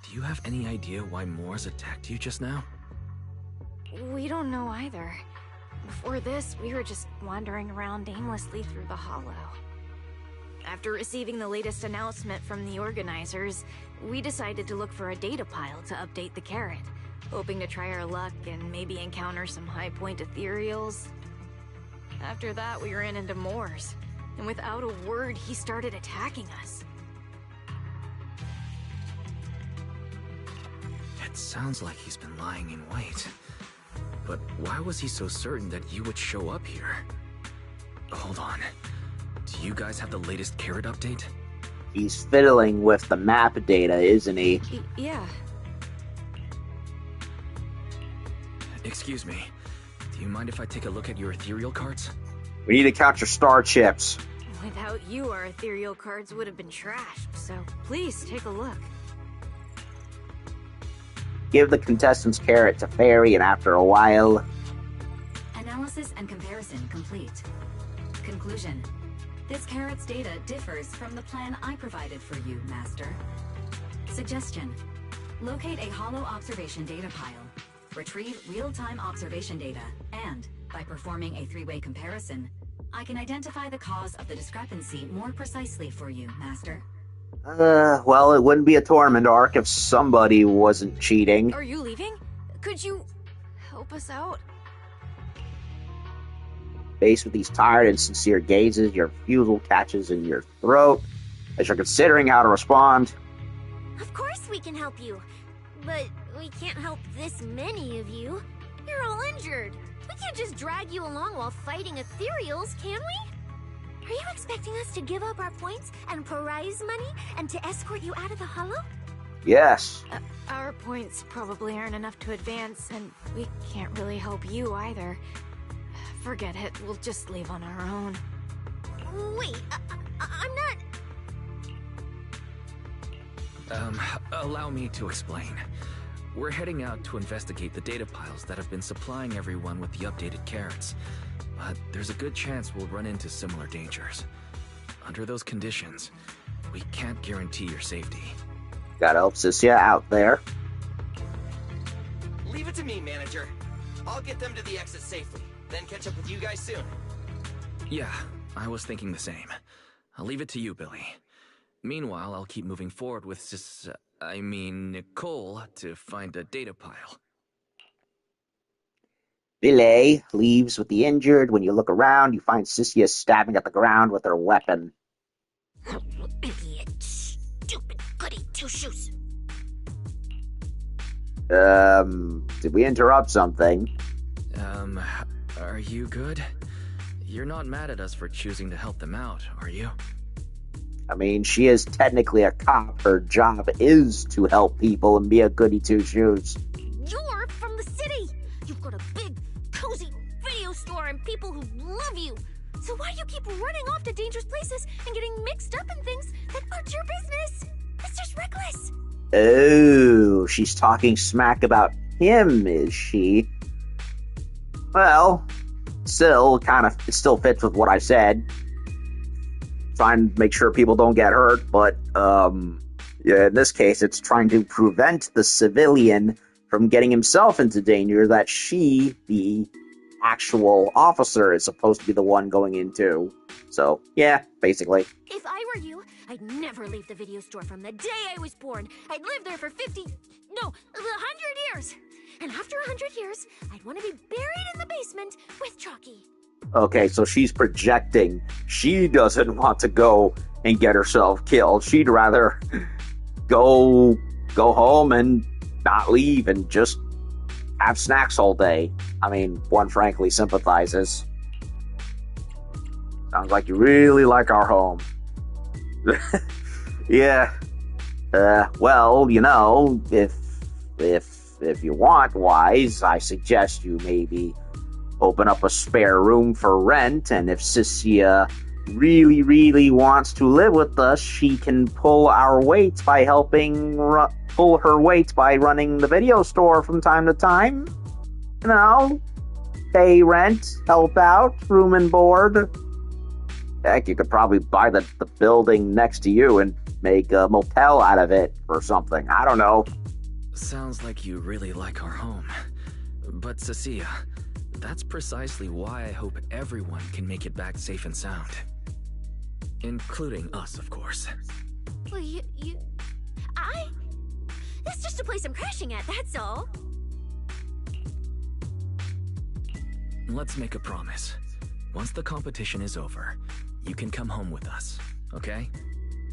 do you have any idea why Moores attacked you just now? We don't know either. Before this, we were just wandering around aimlessly through the hollow. After receiving the latest announcement from the organizers, we decided to look for a data pile to update the carrot, hoping to try our luck and maybe encounter some high-point ethereals. After that, we ran into Moore's, and without a word, he started attacking us. It sounds like he's been lying in wait. But why was he so certain that you would show up here? Hold on. Do you guys have the latest carrot update? He's fiddling with the map data, isn't he? Yeah. Excuse me. Do you mind if I take a look at your ethereal cards? We need to count your star chips. Without you, our ethereal cards would have been trashed, so please take a look. Give the contestants carrot to Fairy, and after a while... Analysis and comparison complete. Conclusion. This carrot's data differs from the plan I provided for you, Master. Suggestion. Locate a hollow observation data pile. Retrieve real-time observation data, and, by performing a three-way comparison, I can identify the cause of the discrepancy more precisely for you, Master. Well, it wouldn't be a tournament arc if somebody wasn't cheating. Are you leaving? Could you help us out? Faced with these tired and sincere gazes, your refusal catches in your throat as you're considering how to respond. Of course we can help you. But we can't help this many of you. You're all injured. We can't just drag you along while fighting ethereals, can we? Are you expecting us to give up our points and prize money and to escort you out of the hollow? Yes. Our points probably aren't enough to advance, and we can't really help you either. Forget it, we'll just leave on our own. Wait, I'm not... Allow me to explain. We're heading out to investigate the data piles that have been supplying everyone with the updated carrots. But there's a good chance we'll run into similar dangers. Under those conditions, we can't guarantee your safety. Gotta help Cynthia out there. Leave it to me, manager. I'll get them to the exit safely, then catch up with you guys soon. Yeah, I was thinking the same. I'll leave it to you, Billy. Meanwhile, I'll keep moving forward with Nicole to find a data pile. Billy leaves with the injured. When you look around, you find Cynthia stabbing at the ground with her weapon. Idiot. Stupid goody two-shoes. Did we interrupt something? Are you good? You're not mad at us for choosing to help them out, are you? I mean, she is technically a cop. Her job is to help people and be a goody two-shoes. You're from the city. You've got a big, cozy video store and people who love you. So why do you keep running off to dangerous places and getting mixed up in things that aren't your business? That's just reckless. Oh, she's talking smack about him, is she? Well, still, it still fits with what I said. Trying to make sure people don't get hurt, but, yeah, in this case, it's trying to prevent the civilian from getting himself into danger that she, the actual officer, is supposed to be the one going into. So, yeah, basically. If I were you, I'd never leave the video store from the day I was born. I'd live there for 100 years. And after 100 years, I'd want to be buried in the basement with Chalky. Okay, so she's projecting. She doesn't want to go and get herself killed. She'd rather go home and not leave and just have snacks all day. I mean, one frankly sympathizes. Sounds like you really like our home. Yeah. Well, you know, if you want, Wise, I suggest you maybe open up a spare room for rent, and if Cynthia really, really wants to live with us, she can pull our weight by pull her weight by running the video store from time to time. You know, pay rent, help out, room and board. Heck, you could probably buy the building next to you and make a motel out of it or something. I don't know. Sounds like you really like our home. But Cecilia, that's precisely why I hope everyone can make it back safe and sound. Including us, of course. Well, that's just a place I'm crashing at, that's all. Let's make a promise. Once the competition is over, you can come home with us, okay?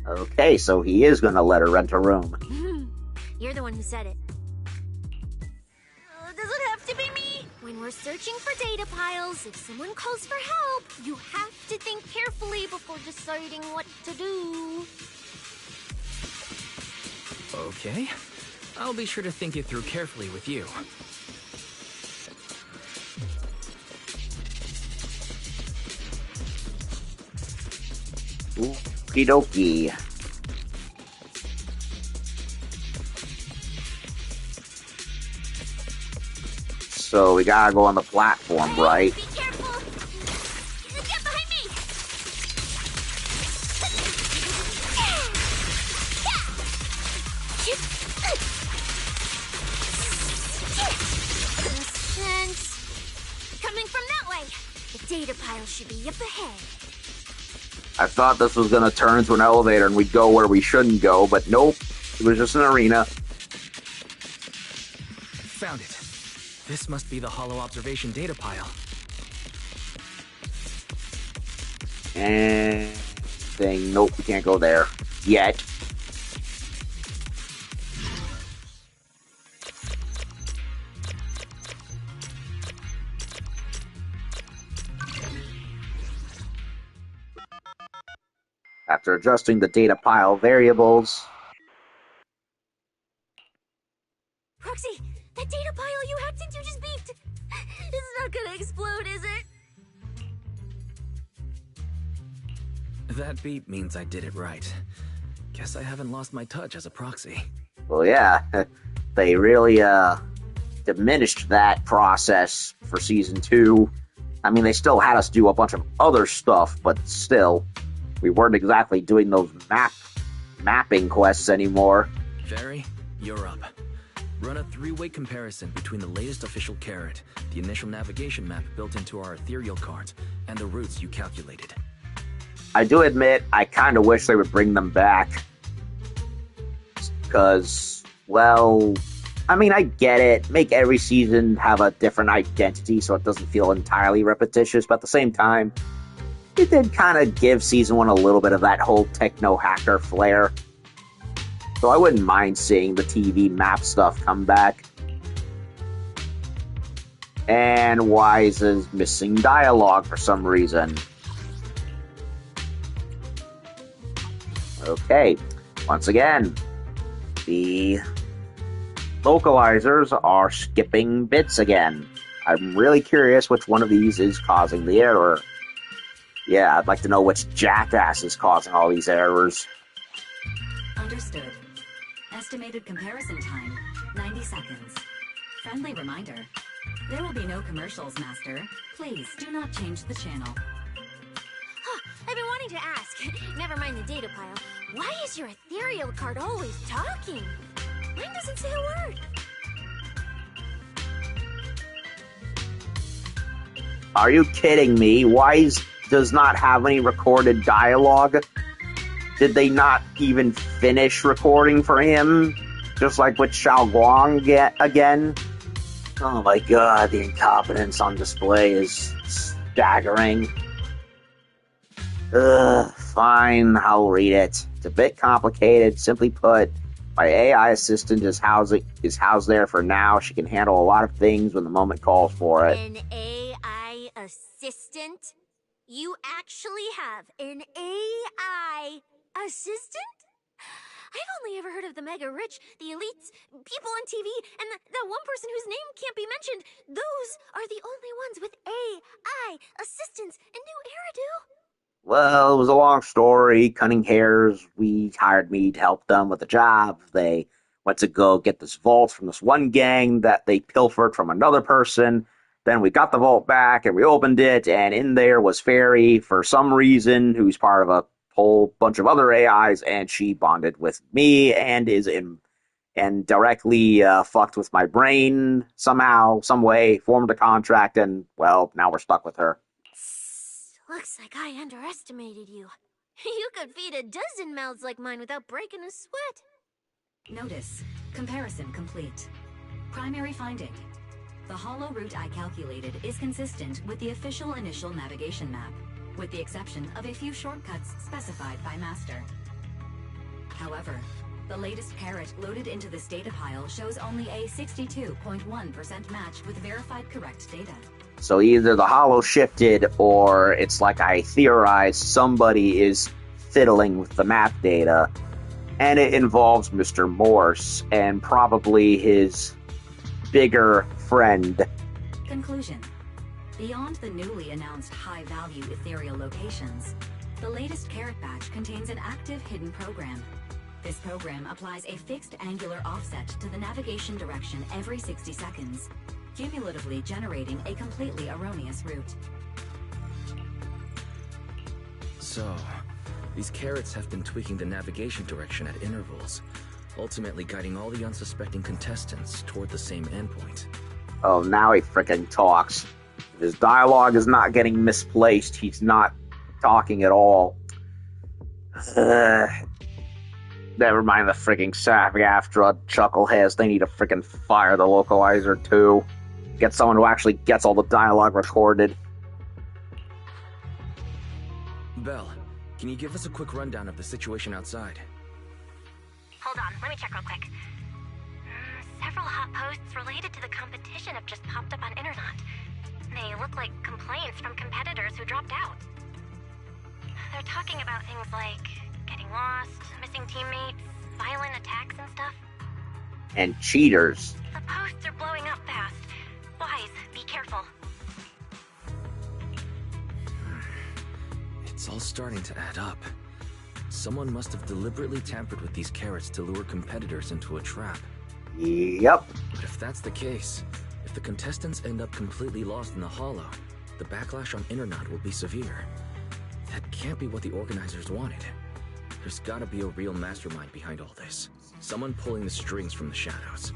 Okay, so he is gonna let her rent a room. You're the one who said it. Does it have to be me? When we're searching for data piles, if someone calls for help, you have to think carefully before deciding what to do. Okay. I'll be sure to think it through carefully with you. Okie dokie. So we gotta go on the platform, right? Be careful! Get behind me! Sense. Coming from that way. The data pile should be up ahead. I thought this was gonna turn into an elevator and we'd go where we shouldn't go, but nope. It was just an arena. Found it. This must be the Hollow Observation data pile. And nope, we can't go there yet. After adjusting the data pile variables, Roxy, that data pile you hacked into just beeped. It's not gonna explode, is it? That beep means I did it right. Guess I haven't lost my touch as a proxy. well, yeah, they really diminished that process for Season 2. I mean, they still had us do a bunch of other stuff, but still, we weren't exactly doing those mapping quests anymore. Fairy, you're up. Run a three-way comparison between the latest official carrot, the initial navigation map built into our ethereal cards, and the routes you calculated. I do admit, I kind of wish they would bring them back. Because, well, I mean, I get it. Make every season have a different identity so it doesn't feel entirely repetitious, but at the same time, it did kind of give Season 1 a little bit of that whole techno-hacker flair. So I wouldn't mind seeing the TV map stuff come back. And Wise is missing dialogue for some reason. Okay, once again, the localizers are skipping bits again. I'm really curious which one of these is causing the error. Yeah, I'd like to know which jackass is causing all these errors. Understood. Estimated comparison time, 90 seconds. Friendly reminder, there will be no commercials, Master. Please do not change the channel. Huh, I've been wanting to ask. Never mind the data pile. Why is your ethereal card always talking? Mine doesn't say a word. Are you kidding me? Wise does not have any recorded dialogue. Did they not even finish recording for him? Just like with Xiao Guang again? Oh my god, the incompetence on display is staggering. Ugh, fine, I'll read it. It's a bit complicated. Simply put, my AI assistant is housed there for now. She can handle a lot of things when the moment calls for it. An AI assistant? You actually have an AI assistant? I've only ever heard of the mega rich, the elites, people on TV, and that one person whose name can't be mentioned. Those are the only ones with AI assistants in New Eridu. Well, it was a long story. Cunning Hares, we hired me to help them with the job. They went to go get this vault from this one gang that they pilfered from another person. Then we got the vault back and we opened it, and in there was Fairy for some reason, who's part of a whole bunch of other AIs, and she bonded with me and and directly fucked with my brain somehow, some way, formed a contract, and well, now we're stuck with her. Looks like I underestimated you. You could feed a dozen mouths like mine without breaking a sweat. Notice, comparison complete. Primary finding. The hollow route I calculated is consistent with the official initial navigation map, with the exception of a few shortcuts specified by Master. However, the latest carrot loaded into this data pile shows only a 62.1% match with verified correct data. So either the hollow shifted, or it's like I theorized, somebody is fiddling with the map data, and it involves Mr. Morse and probably his bigger friend. Conclusion. Beyond the newly announced high-value ethereal locations, the latest carrot batch contains an active hidden program. This program applies a fixed angular offset to the navigation direction every 60 seconds, cumulatively generating a completely erroneous route. So, these carrots have been tweaking the navigation direction at intervals, ultimately guiding all the unsuspecting contestants toward the same endpoint. Oh, now he frickin' talks. If his dialogue is not getting misplaced, he's not talking at all. Never mind the frickin' SAF-GAFTRA chuckleheads. They need to frickin' fire the localizer too. Get someone who actually gets all the dialogue recorded. Belle, can you give us a quick rundown of the situation outside? Hold on, let me check real quick. Several hot posts related to the competition have just popped up on Internet. They look like complaints from competitors who dropped out. They're talking about things like getting lost, missing teammates, violent attacks and stuff. And cheaters. The posts are blowing up fast. Wise, be careful. It's all starting to add up. Someone must have deliberately tampered with these carrots to lure competitors into a trap. Yep. But if that's the case, if the contestants end up completely lost in the hollow, the backlash on Internet will be severe. That can't be what the organizers wanted. There's gotta be a real mastermind behind all this. Someone pulling the strings from the shadows.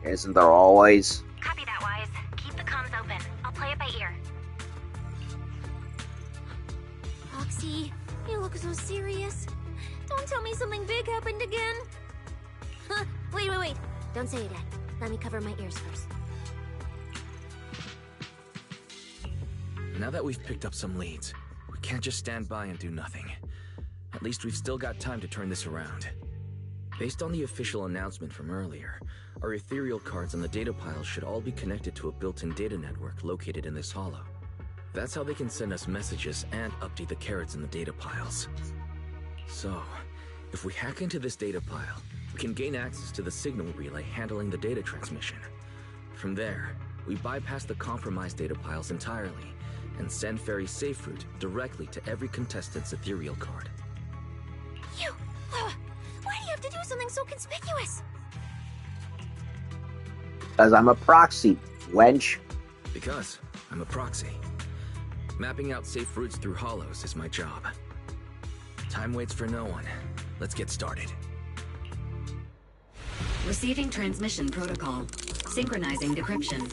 Isn't there always? Copy that, Wise. Keep the comms open. I'll play it by ear. Roxy, you look so serious. Don't tell me something big happened again. Huh, wait. Don't say it yet. Let me cover my ears first. Now that we've picked up some leads, we can't just stand by and do nothing. At least we've still got time to turn this around. Based on the official announcement from earlier, our ethereal cards on the data piles should all be connected to a built-in data network located in this hollow. That's how they can send us messages and update the carrots in the data piles. So, If we hack into this data pile, we can gain access to the signal relay handling the data transmission. From there, we bypass the compromised data piles entirely and send Fairy's safe route directly to every contestant's ethereal card. Why do you have to do something so conspicuous? Because I'm a proxy, wench. Because I'm a proxy. Mapping out safe routes through hollows is my job. Time waits for no one. Let's get started. Receiving transmission protocol. Synchronizing decryption.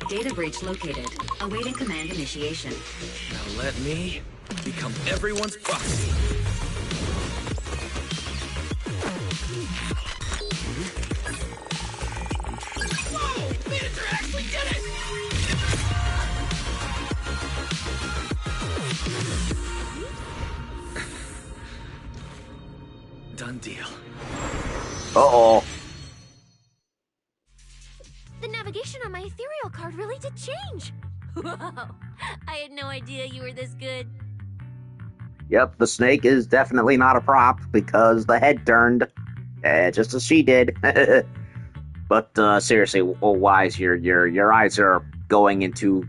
Data breach located. Awaiting command initiation. Now let me become everyone's proxy. Whoa! Manager actually did it! Done deal. Uh-oh. The navigation on my ethereal card really did change. Whoa! I had no idea you were this good. Yep, the snake is definitely not a prop because the head turned, just as she did. But seriously, Wise, your eyes are going into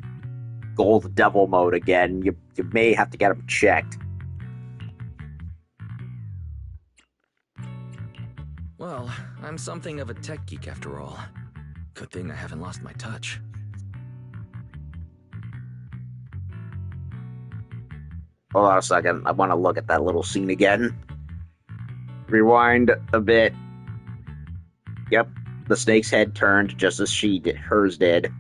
gold devil mode again. You may have to get them checked. Well, I'm something of a tech geek after all. Good thing I haven't lost my touch. Hold on a second. I want to look at that little scene again. Rewind a bit. Yep, the snake's head turned just as hers did.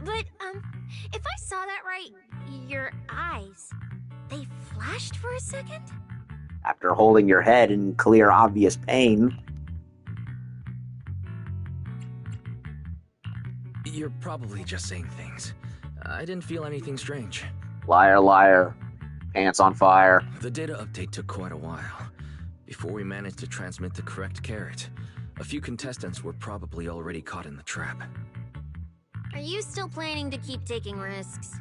But, if I saw that right, your eyes, they flashed for a second? After holding your head in clear, obvious pain. You're probably just saying things. I didn't feel anything strange. Liar, liar. Pants on fire. The data update took quite a while. Before we managed to transmit the correct carrot, a few contestants were probably already caught in the trap. Are you still planning to keep taking risks?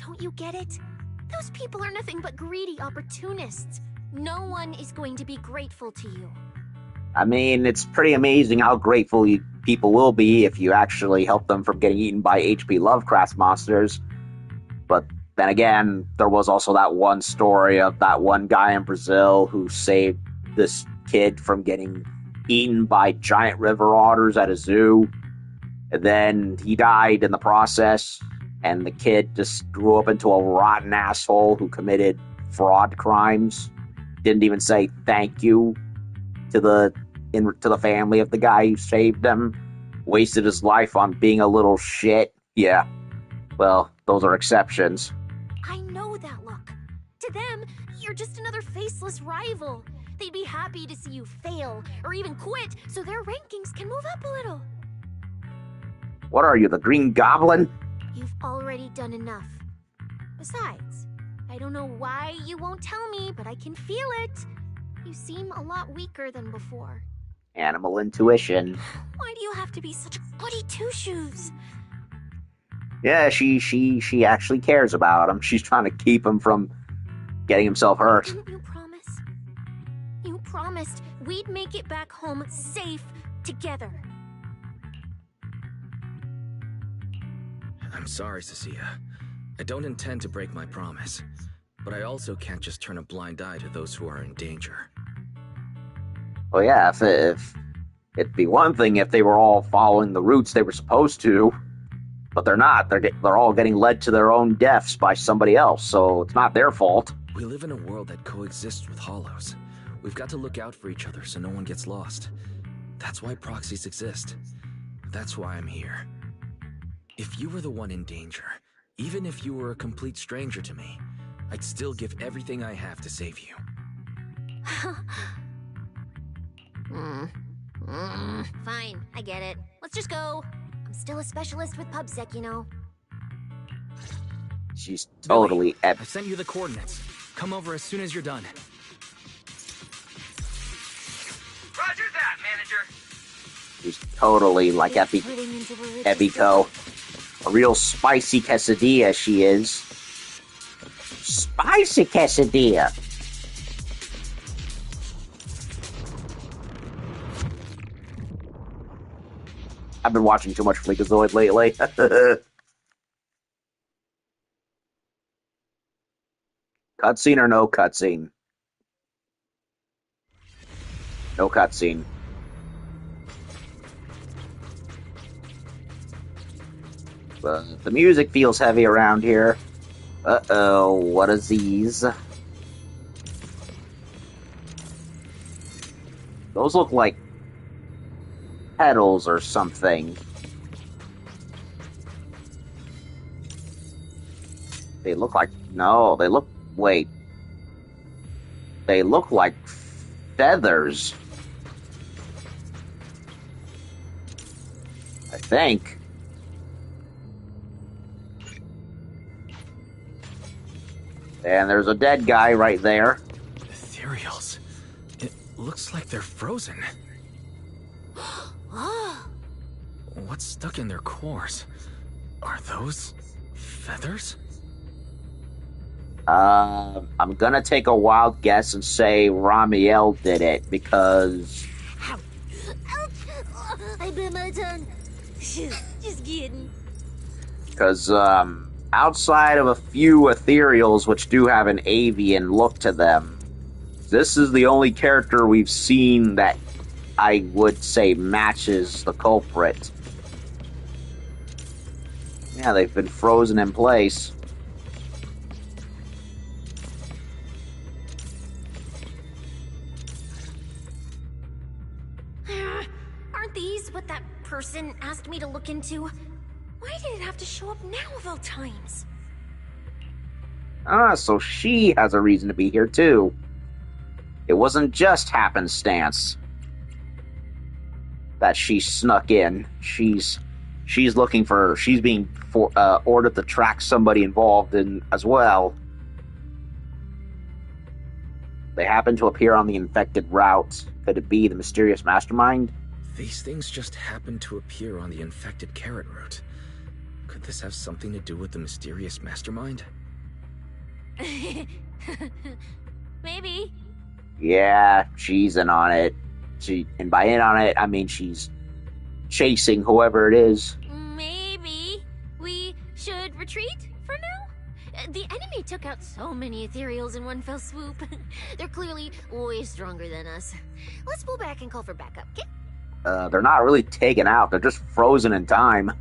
Don't you get it? Those people are nothing but greedy opportunists. No one is going to be grateful to you. I mean, it's pretty amazing how grateful people will be if you actually help them from getting eaten by H.P. Lovecraft's monsters. But then again, there was also that one story of that one guy in Brazil who saved this kid from getting eaten by giant river otters at a zoo. And then he died in the process, and the kid just grew up into a rotten asshole who committed fraud crimes. Didn't even say thank you to the family of the guy who saved them. Wasted his life on being a little shit. Yeah. Well, those are exceptions. I know that look. To them, you're just another faceless rival. They'd be happy to see you fail, or even quit, so their rankings can move up a little. What are you, the Green Goblin? You've already done enough. Besides, I don't know why you won't tell me, but I can feel it. You seem a lot weaker than before. Animal intuition. Why do you have to be such a goody two-shoes? Yeah, she actually cares about him. She's trying to keep him from getting himself hurt. Didn't you promise? You promised we'd make it back home safe together. I'm sorry, Cecilia. I don't intend to break my promise. But I also can't just turn a blind eye to those who are in danger. Well, yeah, if it'd be one thing if they were all following the routes they were supposed to, but they're not. They're all getting led to their own deaths by somebody else, so it's not their fault. We live in a world that coexists with hollows. We've got to look out for each other so no one gets lost. That's why proxies exist. That's why I'm here. If you were the one in danger, even if you were a complete stranger to me, I'd still give everything I have to save you. Fine, I get it. Let's just go. I'm still a specialist with PubSec, you know. She's totally Billy, I sent you the coordinates. Come over as soon as you're done. Roger that, manager. She's totally like Ebiko. A real spicy quesadilla she is. spicy quesadilla. I've been watching too much Freakazoid lately. Cutscene or no cutscene? No cutscene. The music feels heavy around here. Uh-oh, what is these? Those look like petals or something. They look like... No, they look... Wait. They look like feathers. I think. And there's a dead guy right there. Ethereals. It looks like they're frozen. Oh, What's stuck in their cores? Are those feathers? I'm gonna take a wild guess and say Ramiel did it because Ouch! I bit my tongue. Just kidding. outside of a few ethereals which do have an avian look to them, this is the only character we've seen that I would say matches the culprit. Yeah, they've been frozen in place. aren't these what that person asked me to look into? Why did it have to show up now of all times? Ah, so she has a reason to be here too. It wasn't just happenstance that she snuck in. She's being ordered to track somebody involved in as well. They happen to appear on the infected route. Could it be the mysterious mastermind? These things just happen to appear on the infected carrot route. Could this have something to do with the mysterious mastermind? Maybe. Yeah, she's in on it. And by in on it, I mean she's chasing whoever it is. Maybe we should retreat for now? The enemy took out so many ethereals in one fell swoop. They're clearly way stronger than us. Let's pull back and call for backup, okay? They're not really taken out. They're just frozen in time.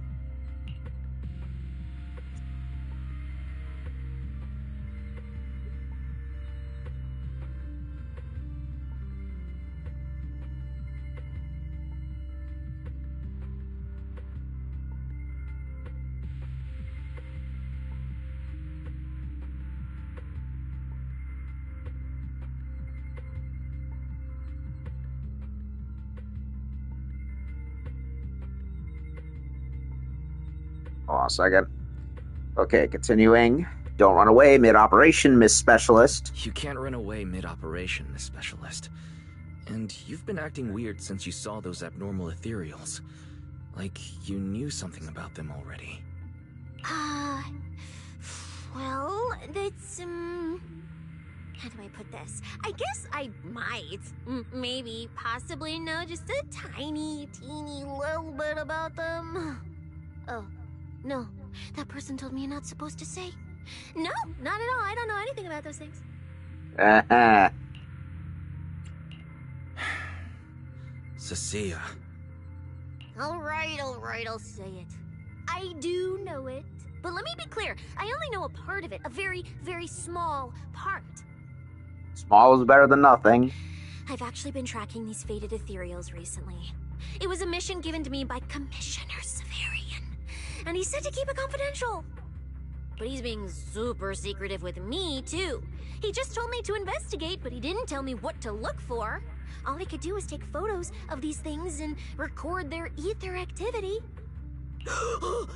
Hold on a second. Okay, continuing. Don't run away mid-operation, Miss Specialist. You can't run away mid-operation, Miss Specialist. And you've been acting weird since you saw those abnormal ethereals. Like you knew something about them already. Well, that's, how do I put this? I guess I might, maybe, possibly know just a tiny, teeny little bit about them. Oh, no, that person told me you're not supposed to say. No, not at all. I don't know anything about those things. Uh-huh. Cecilia. All right, I'll say it. I do know it. But let me be clear, I only know a part of it, a very, very small part. Small is better than nothing. I've actually been tracking these faded ethereals recently. It was a mission given to me by Commissioner Severian, and he said to keep it confidential. But he's being super secretive with me, too. He just told me to investigate, but he didn't tell me what to look for. All he could do was take photos of these things and record their ether activity.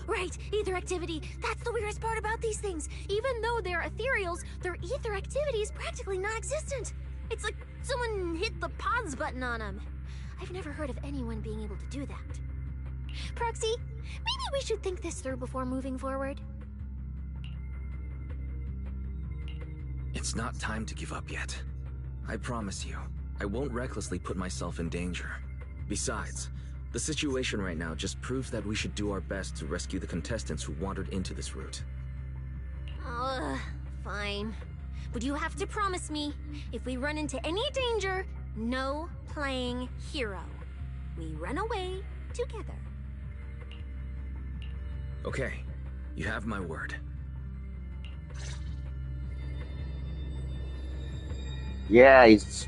Right, ether activity. That's the weirdest part about these things. Even though they're ethereals, their ether activity is practically non-existent. It's like someone hit the pause button on them. I've never heard of anyone being able to do that. Proxy, maybe we should think this through before moving forward. It's not time to give up yet. I promise you, I won't recklessly put myself in danger. Besides, the situation right now just proves that we should do our best to rescue the contestants who wandered into this route. Fine. But you have to promise me, if we run into any danger, no playing hero. We run away together. Okay, you have my word. Yeah, he's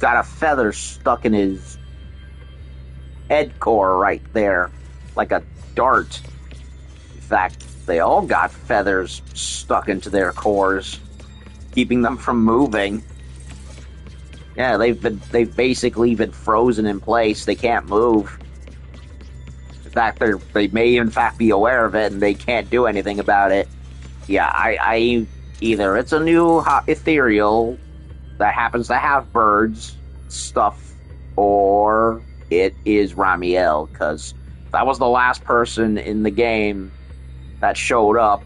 got a feather stuck in his head core right there, like a dart. In fact, they all got feathers stuck into their cores, keeping them from moving. Yeah, they've basically been frozen in place. They can't move. In fact, they may in fact be aware of it, and they can't do anything about it. Yeah, I either it's a new ethereal that happens to have birds stuff, or it is Ramiel, because that was the last person in the game that showed up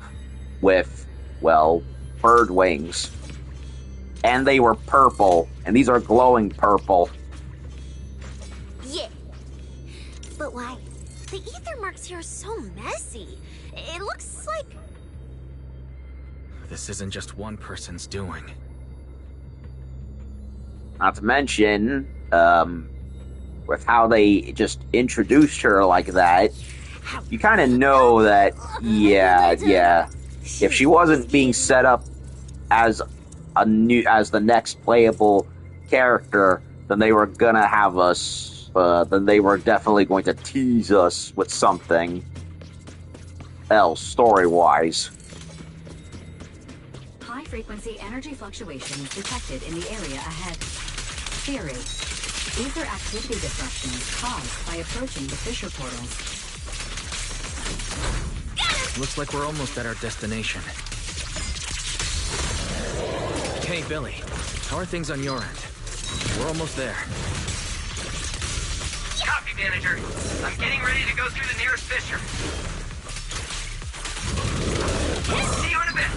with, well, bird wings. And they were purple, and these are glowing purple. Yeah. But why? The ether marks here are so messy. It looks like... This isn't just one person's doing. Not to mention, with how they just introduced her like that, you kind of know that, yeah. If she wasn't being set up as the next playable character, then they were gonna have us. Then they were definitely going to tease us with something else, story-wise. High-frequency energy fluctuations detected in the area ahead. Theory: ether activity disruptions caused by approaching the fissure portals. Looks like we're almost at our destination. Hey, Billy. How are things on your end? We're almost there. Copy, manager. I'm getting ready to go through the nearest fissure. See you in a bit.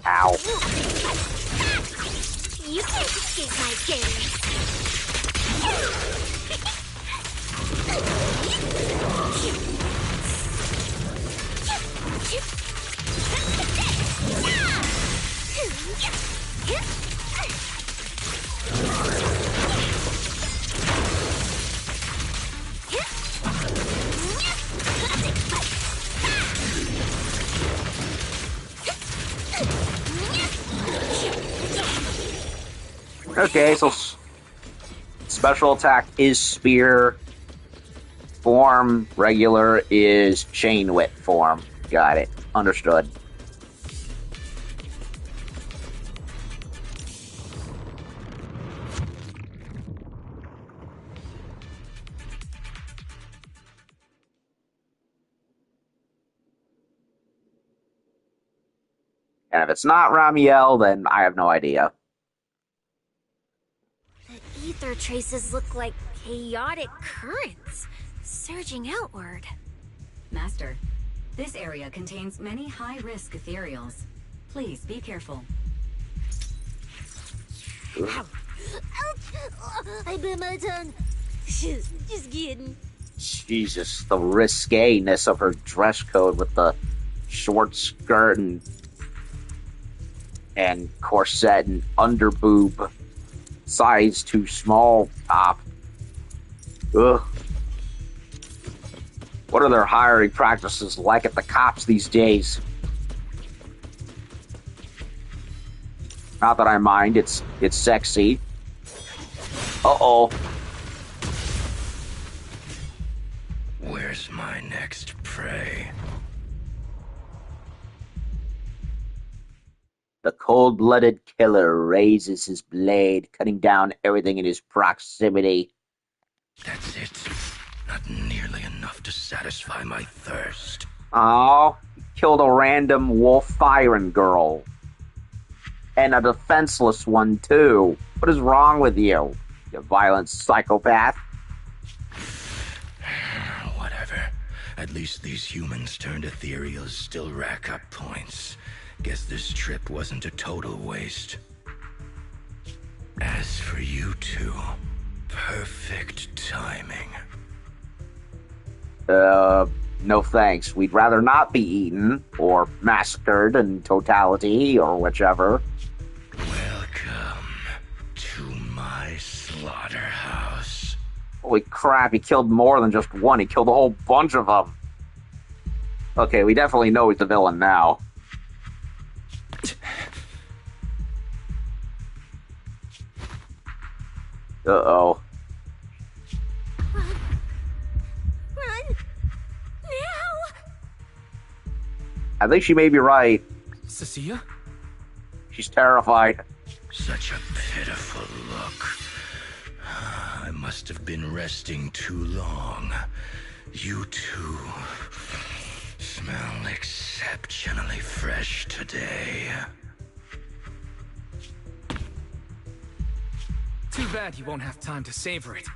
Ow. You can't escape my gaze. Okay, so special attack is spear form, regular is chain whip form. Got it. Understood. And if it's not Ramiel, then I have no idea. The ether traces look like chaotic currents, surging outward. Master, this area contains many high-risk ethereals. Please be careful. I bit my tongue. Just kidding. Jesus, the risqueness of her dress code with the short skirt and corset and underboob, size too small top. Ugh. What are their hiring practices like at the cops these days? Not that I mind, it's sexy. Uh-oh. Where's my next prey? The cold-blooded killer raises his blade, cutting down everything in his proximity. That's it. Not nearly enough to satisfy my thirst. Oh, he killed a random wolf firing girl. And a defenseless one, too. What is wrong with you, you violent psychopath? Whatever. At least these humans turned ethereals still rack up points. Guess this trip wasn't a total waste. As for you two, perfect timing. No thanks. We'd rather not be eaten, or massacred in totality, or whichever. Welcome to my slaughterhouse. Holy crap, he killed more than just one. He killed a whole bunch of them. Okay, we definitely know he's the villain now. Uh-oh. Run! Now! I think she may be right. Cecilia? She's terrified. Such a pitiful look. I must have been resting too long. You two smell exceptionally fresh today. Too bad you won't have time to savor it.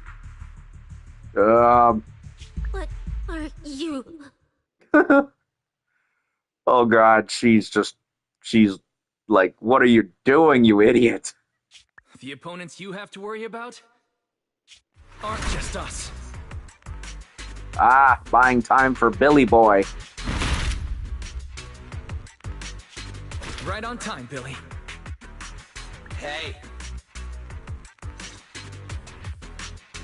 What are you? Oh god, she's like, what are you doing, you idiot? The opponents you have to worry about aren't just us. Ah, buying time for Billy Boy. Right on time, Billy. Hey,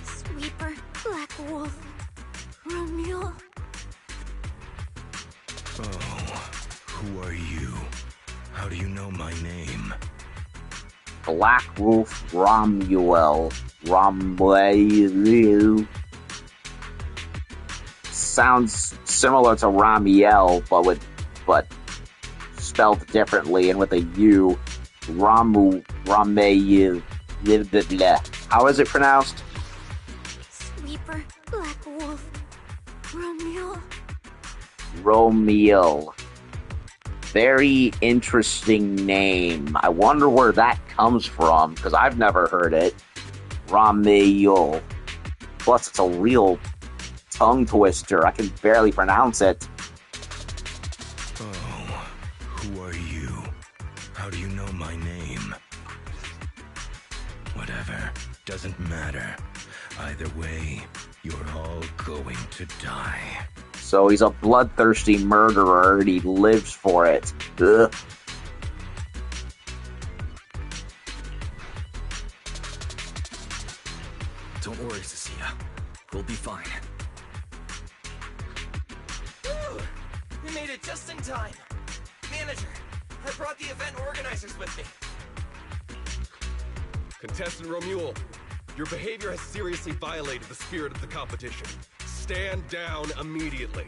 Sweeper, Black Wolf, Romeo. Oh, who are you? How do you know my name? Black Wolf Romuel. Romuel. Sounds similar to Ramiel, but spelled differently and with a U. Rameu. How is it pronounced? Sweeper, Black Wolf, Romeo. Romeo. Very interesting name. I wonder where that comes from, because I've never heard it. Romeo. Plus, it's a real tongue twister. I can barely pronounce it. Oh, who are you? How do you know my name? Whatever, doesn't matter. Either way, you're all going to die. So he's a bloodthirsty murderer, and he lives for it. Ugh. Don't worry, Cecilia. We'll be fine. whew, we made it just in time. Manager, I brought the event organizers with me. Contestant Romuel, your behavior has seriously violated the spirit of the competition. Stand down immediately.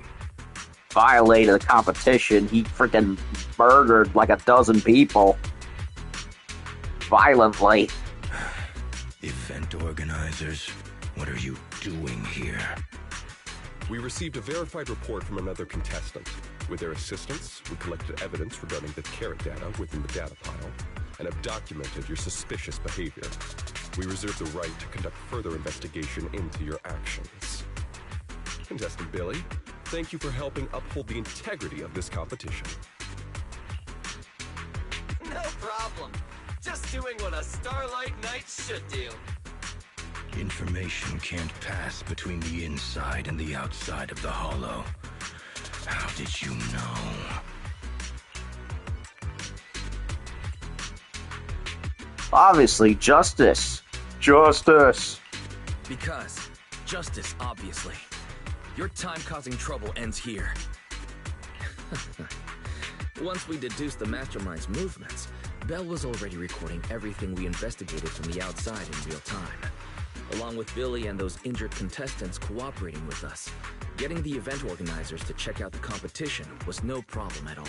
Violated the competition. He freaking murdered like a dozen people. Violently. Event organizers, what are you doing here? We received a verified report from another contestant. With their assistance, we collected evidence regarding the carrot data within the data pile and have documented your suspicious behavior. We reserve the right to conduct further investigation into your actions. Contestant Billy, thank you for helping uphold the integrity of this competition. No problem. Just doing what a Starlight Knight should do. Information can't pass between the inside and the outside of the hollow. How did you know? Obviously, justice. Justice. Because justice, obviously. Your time causing trouble ends here. Once we deduced the mastermind's movements, Bell was already recording everything we investigated from the outside in real time. Along with Billy and those injured contestants cooperating with us, getting the event organizers to check out the competition was no problem at all.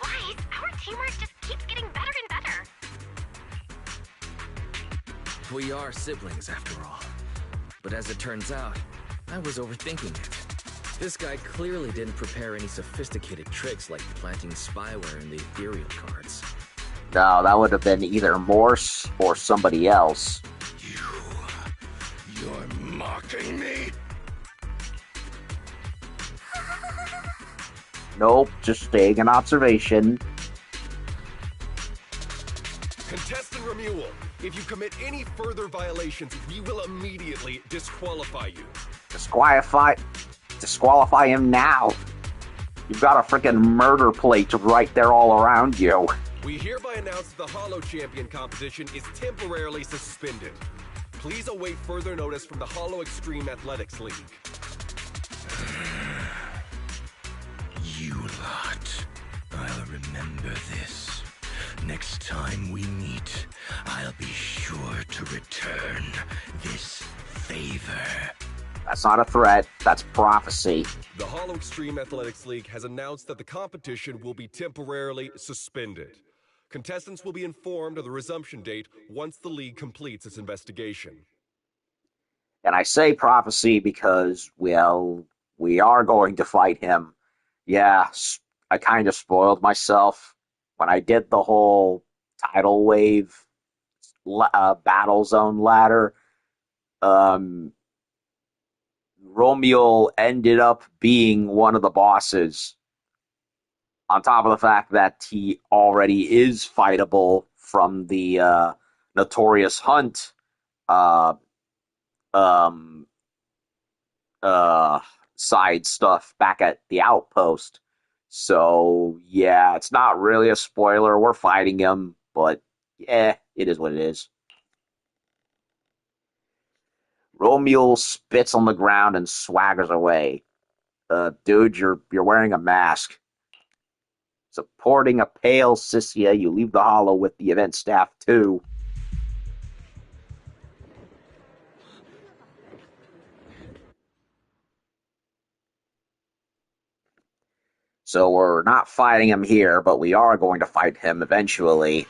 Bryce, our teamwork just keeps getting better and better. We are siblings, after all. But as it turns out, I was overthinking it. This guy clearly didn't prepare any sophisticated tricks like planting spyware in the ethereal cards. No, that would have been either Morse or somebody else. You're mocking me? Nope, just staying in observation. Contestant Remuel, if you commit any further violations, we will immediately disqualify you. Disqualify him now. You've got a freaking murder plate right there all around you. We hereby announce that the Hollow Champion competition is temporarily suspended. Please await further notice from the Hollow Extreme Athletics League. You lot. I'll remember this. Next time we meet, I'll be sure to return this favor. That's not a threat, that's prophecy. The Hollow Extreme Athletics League has announced that the competition will be temporarily suspended. Contestants will be informed of the resumption date once the league completes its investigation. And I say prophecy because, well, we are going to fight him. Yeah, I kind of spoiled myself when I did the whole tidal wave battle zone ladder. Romeo ended up being one of the bosses. On top of the fact that he already is fightable from the Notorious Hunt side stuff back at the outpost. So, yeah, it's not really a spoiler. We're fighting him, but yeah, it is what it is. Romeo spits on the ground and swaggers away. Dude, you're wearing a mask. Supporting a pale Sissia, you leave the Hollow with the event staff too. So we're not fighting him here, but we are going to fight him eventually.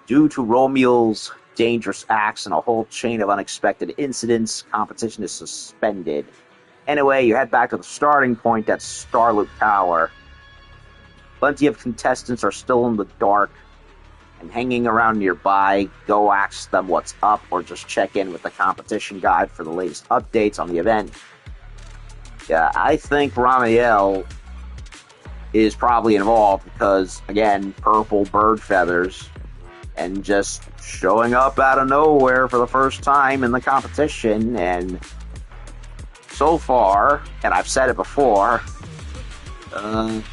Due to Romeo's dangerous acts and a whole chain of unexpected incidents, competition is suspended. Anyway, you head back to the starting point at Starloop Tower. Plenty of contestants are still in the dark and hanging around nearby. Go ask them what's up or just check in with the competition guide for the latest updates on the event. Yeah, I think Ramiel is probably involved because, again, purple bird feathers and just showing up out of nowhere for the first time in the competition. And so far, and I've said it before, the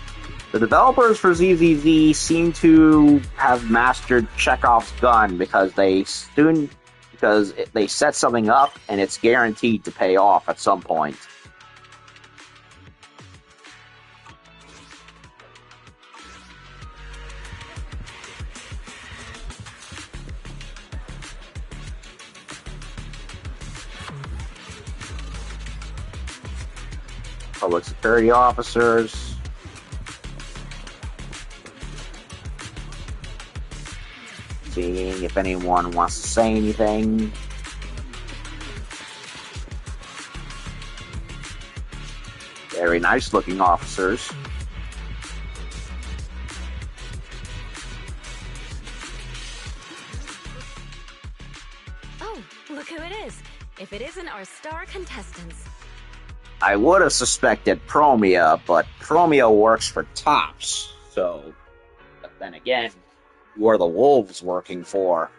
developers for ZZZ seem to have mastered Chekhov's gun because they set something up and it's guaranteed to pay off at some point. Public security officers. Seeing if anyone wants to say anything. Very nice looking officers. Oh, look who it is. If it isn't our star contestants. I would have suspected Promia, but Promia works for Tops, so... But then again, who are the wolves working for?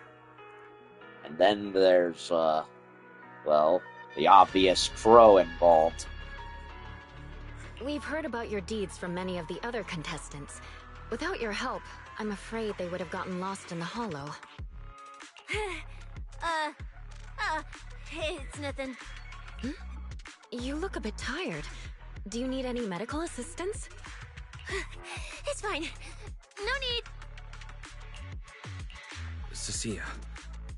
And then there's, well, the obvious Crow involved. We've heard about your deeds from many of the other contestants. Without your help, I'm afraid they would have gotten lost in the Hollow. It's nothing. You look a bit tired. Do you need any medical assistance? It's fine. No need. Cecilia,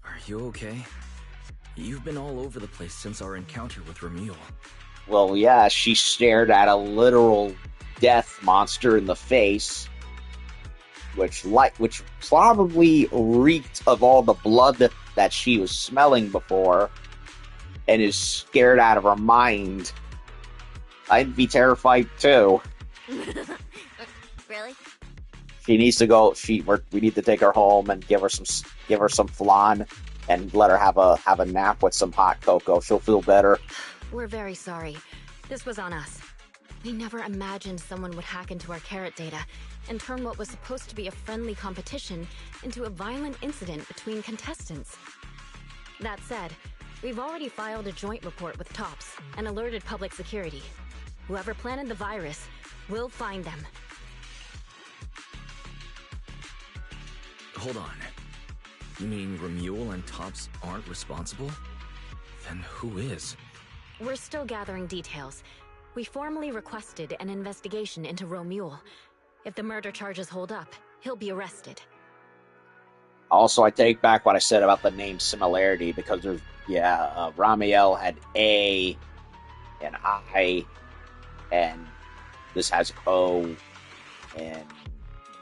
are you okay? You've been all over the place since our encounter with Remuel. Well, yeah, she stared at a literal death monster in the face, which probably reeked of all the blood that she was smelling before, and is scared out of her mind. I'd be terrified too. Really? She needs to go. We need to take her home and give her some flan, and let her have a nap with some hot cocoa. She'll feel better. We're very sorry. This was on us. We never imagined someone would hack into our carrot data and turn what was supposed to be a friendly competition into a violent incident between contestants. That said, we've already filed a joint report with TOPS and alerted public security. Whoever planted the virus, we'll find them. Hold on. You mean Remule and Tops aren't responsible? Then who is? We're still gathering details. We formally requested an investigation into Romule. If the murder charges hold up, he'll be arrested. Also, I take back what I said about the name similarity, because there's, Ramiel had A and I, and this has O and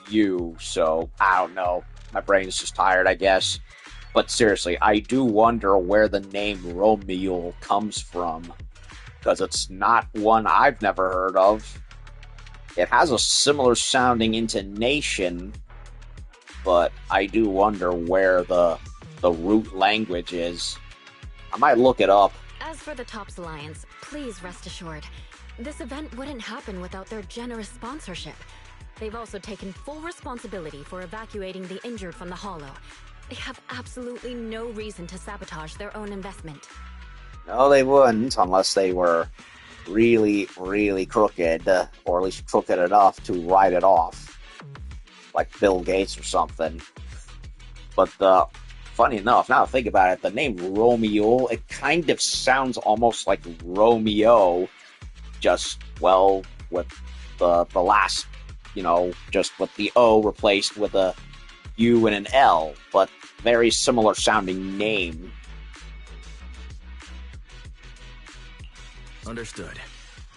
U, so I don't know. My brain's just tired, I guess. But seriously, I do wonder where the name Romule comes from, because it's not one I've never heard of. It has a similar sounding intonation, but I do wonder where the root language is. I might look it up. As for the TOPS Alliance, please rest assured, this event wouldn't happen without their generous sponsorship. They've also taken full responsibility for evacuating the injured from the Hollow. They have absolutely no reason to sabotage their own investment. No, they wouldn't, unless they were really, really crooked, or at least crooked enough to write it off. Like Bill Gates or something. But, funny enough, now I think about it, the name Romule, it kind of sounds almost like Romeo, just, well, with the last, just with the O replaced with a U and an L, but very similar sounding name. Understood.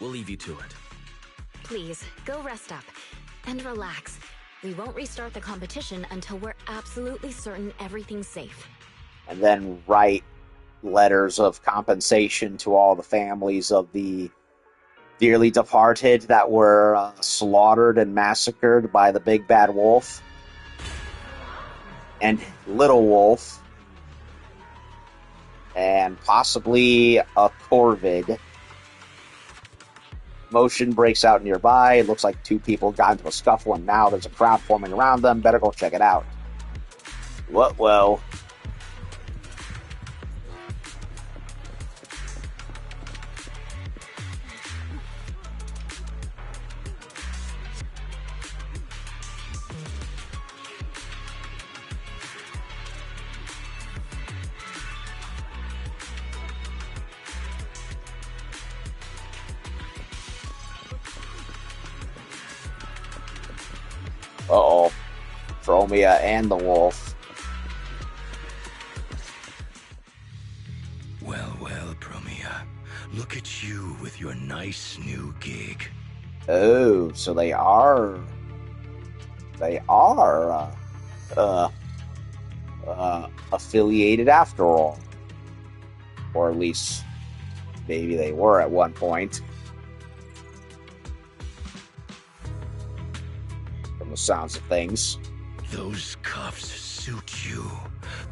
We'll leave you to it. Please, go rest up. And relax. We won't restart the competition until we're absolutely certain everything's safe. And then write letters of compensation to all the families of the dearly departed that were slaughtered and massacred by the big bad wolf. And Little Wolf. And possibly a Corvid. Motion breaks out nearby. It looks like two people got into a scuffle, and now there's a crowd forming around them. Better go check it out. What? Whoa. Uh-oh. Dromia and the wolf. Well, Bromia. Look at you with your nice new gig. Oh, so they are affiliated after all. Or at least maybe they were at one point. From the sounds of things. Those cuffs suit you.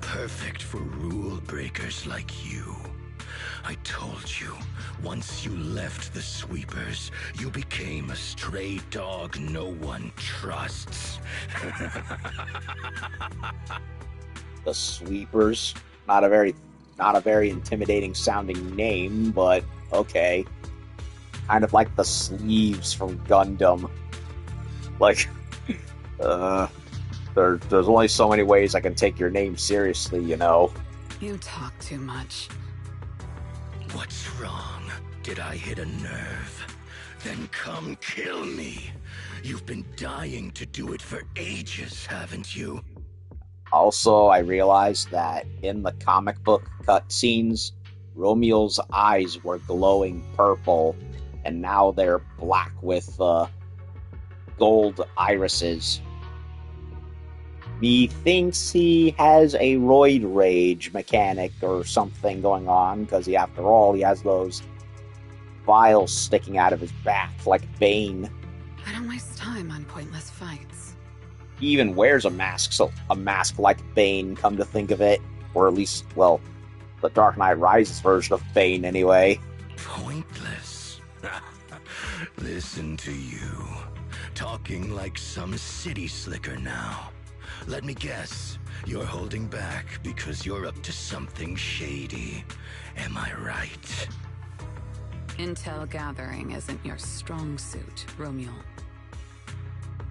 Perfect for rule breakers like you. I told you, once you left the sweepers, you became a stray dog no one trusts. The sweepers. Not a very intimidating sounding name, but okay. Kind of like the sleeves from Gundam. Like, there's only so many ways I can take your name seriously, you know. You talk too much. What's wrong? Did I hit a nerve? Then come kill me. You've been dying to do it for ages, haven't you? Also, I realized that in the comic book cutscenes, Romule's eyes were glowing purple, and now they're black with gold irises. Methinks he has a roid rage mechanic or something going on, because after all, he has those vials sticking out of his back like Bane. I don't waste time on pointless fights. He even wears a mask, so a mask like Bane, come to think of it. Or at least, well, the Dark Knight Rises version of Bane, anyway. Pointless? Listen to you. Talking like some city slicker now. Let me guess. You're holding back because you're up to something shady. Am I right? Intel gathering isn't your strong suit, Romeo.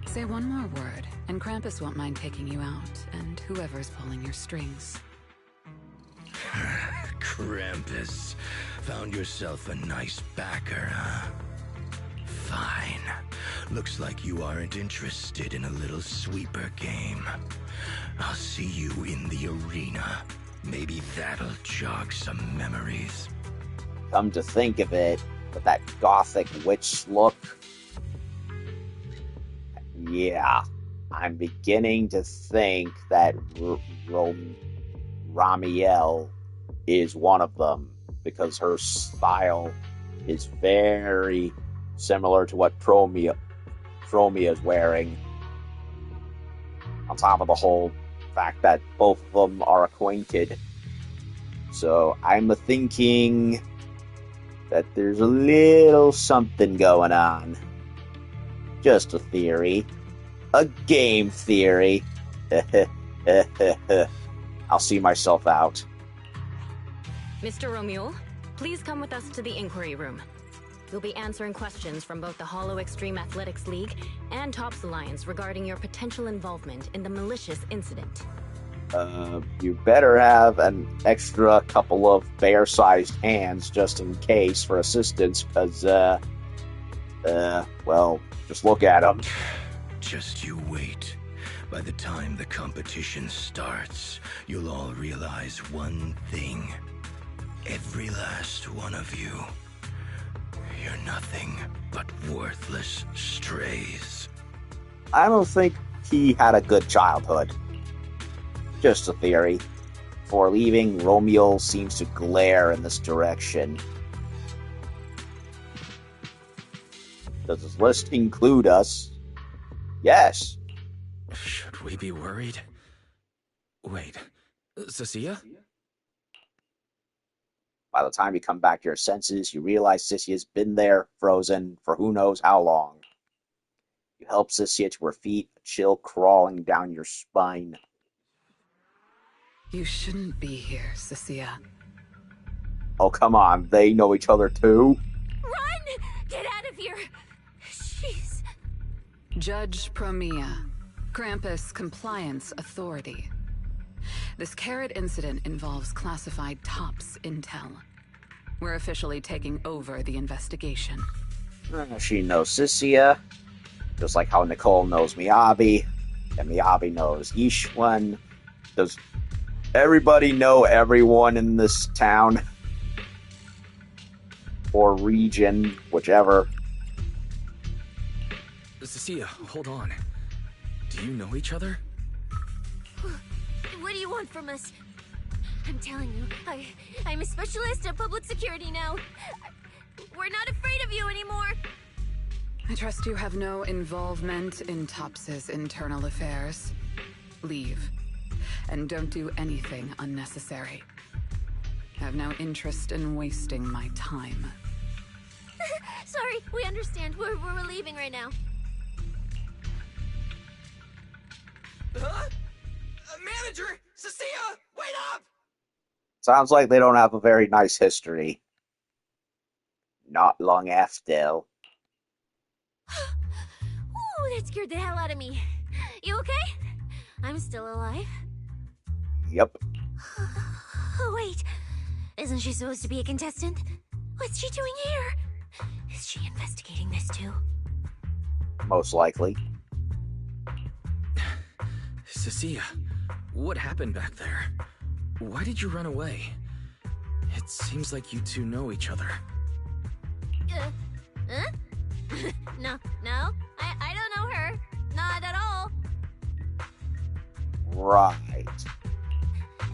Say one more word, and Krampus won't mind taking you out, and whoever's pulling your strings. Krampus. Found yourself a nice backer, huh? Fine. Looks like you aren't interested in a little sweeper game. I'll see you in the arena. Maybe that'll jog some memories. Come to think of it, with that gothic witch look, yeah, I'm beginning to think that Ramiel is one of them, because her style is very similar to what Promia is wearing. On top of the whole fact that both of them are acquainted. So I'm thinking that there's a little something going on. Just a theory. A game theory. I'll see myself out. Mr. Romeo, please come with us to the inquiry room. You'll be answering questions from both the Hollow Extreme Athletics League and Tops Alliance regarding your potential involvement in the malicious incident. You better have an extra couple of bear-sized hands just in case for assistance, because, well, just look at them. Just you wait. By the time the competition starts, you'll all realize one thing. Every last one of you. You're nothing but worthless strays. I don't think he had a good childhood. Just a theory. Before leaving, Romeo seems to glare in this direction. Does his list include us? Yes. Should we be worried? Wait, Cecilia? By the time you come back to your senses, you realize Cecia's been there, frozen, for who knows how long. You help Cicia to her feet, a chill crawling down your spine. You shouldn't be here, Cecilia. Oh, come on, they know each other too? Run! Get out of here! Jeez. Judge Promia, Krampus Compliance Authority. This carrot incident involves classified Tops intel. We're officially taking over the investigation. She knows Cicia, just like how Nicole knows Miyabi, and Miyabi knows Ishwan. Does everybody know everyone in this town? Or region, whichever. Cecilia, hold on. Do you know each other? What do you want from us? I'm telling you, I'm a specialist at public security now. We're not afraid of you anymore. I trust you have no involvement in Tops's internal affairs. Leave. And don't do anything unnecessary. I have no interest in wasting my time. Sorry, we understand. We're leaving right now. Huh? Manager! Cecilia! Wait up! Sounds like they don't have a very nice history. Not long after. Ooh, that scared the hell out of me. You okay? I'm still alive. Yep. Oh, wait. Isn't she supposed to be a contestant? What's she doing here? Is she investigating this too? Most likely. Cecilia, what happened back there? Why did you run away? It seems like you two know each other. Huh? No, I don't know her. Not at all. Right.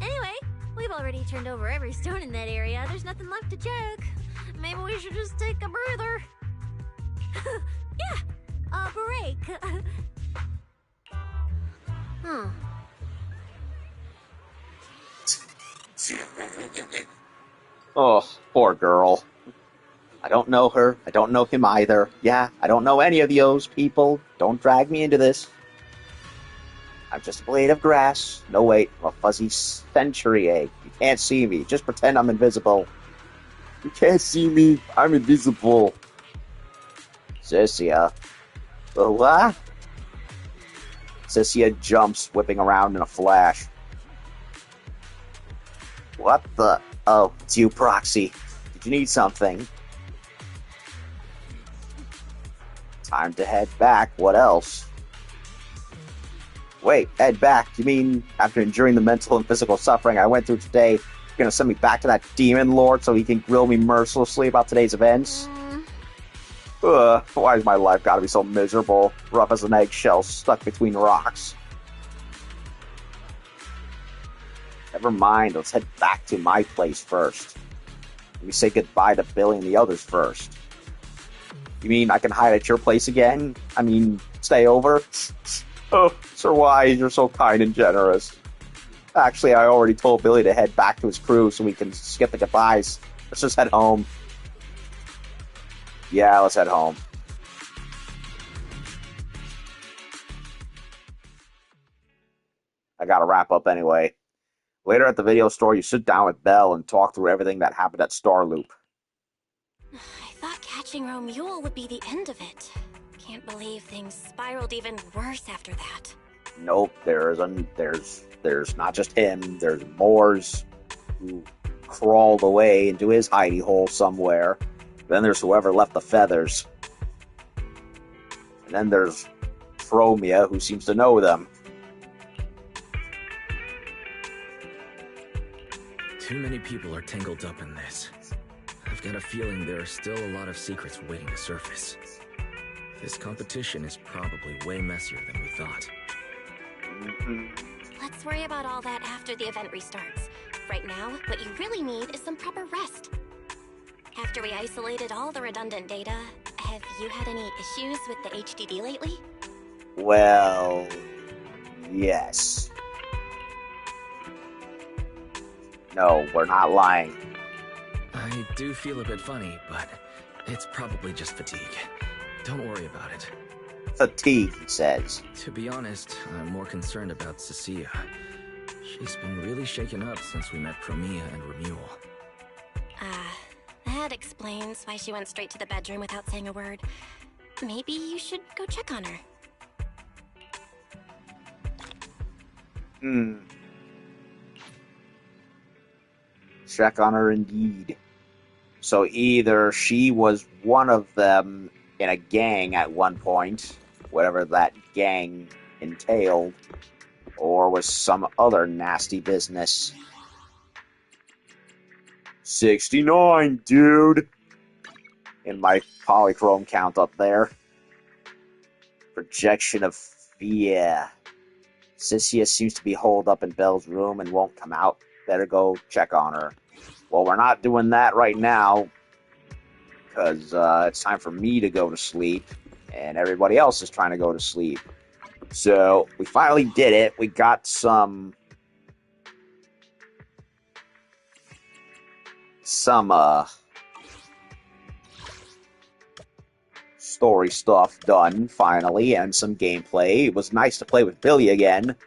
Anyway, we've already turned over every stone in that area. There's nothing left to check. Maybe we should just take a breather. Yeah, a break. Huh. Oh, poor girl. I don't know her. I don't know him either. Yeah, I don't know any of those people. Don't drag me into this. I'm just a blade of grass. No, wait, I'm a fuzzy century egg. You can't see me. Just pretend I'm invisible. You can't see me. I'm invisible. Cyssia. What? Cyssia jumps, whipping around in a flash. What the? Oh, it's you, Proxy. Did you need something? Time to head back. What else? Wait, head back? You mean after enduring the mental and physical suffering I went through today, you're gonna send me back to that demon lord so he can grill me mercilessly about today's events? Why's my life gotta be so miserable? Rough as an eggshell stuck between rocks. Never mind, let's head back to my place first. Let me say goodbye to Billy and the others first. You mean I can hide at your place again? I mean, stay over? Oh, Sir Wise, you're so kind and generous. Actually, I already told Billy to head back to his crew so we can skip the goodbyes. Let's just head home. Yeah, let's head home. I gotta wrap up anyway. Later at the video store, you sit down with Belle and talk through everything that happened at Starloop. I thought catching Romule would be the end of it. Can't believe things spiraled even worse after that. Nope, there's not just him, there's Moors, who crawled away into his hidey hole somewhere. Then there's whoever left the feathers. And then there's Fromia, who seems to know them. Too many people are tangled up in this. I've got a feeling there are still a lot of secrets waiting to surface. This competition is probably way messier than we thought. Let's worry about all that after the event restarts. Right now, what you really need is some proper rest. After we isolated all the redundant data, have you had any issues with the HDD lately? Well, yes. No, we're not lying. I do feel a bit funny, but it's probably just fatigue. Don't worry about it. Fatigue, he says. To be honest, I'm more concerned about Cecilia. She's been really shaken up since we met Promia and Romule. That explains why she went straight to the bedroom without saying a word. Maybe you should go check on her. Check on her indeed. So either she was one of them in a gang at one point, whatever that gang entailed, or was some other nasty business. 69, dude! In my polychrome count up there. Projection of fear. Cyssia seems to be holed up in Belle's room and won't come out. Better go check on her. Well, we're not doing that right now, because it's time for me to go to sleep, and everybody else is trying to go to sleep. So, we finally did it. We got some story stuff done, finally, and some gameplay. It was nice to play with Billy again.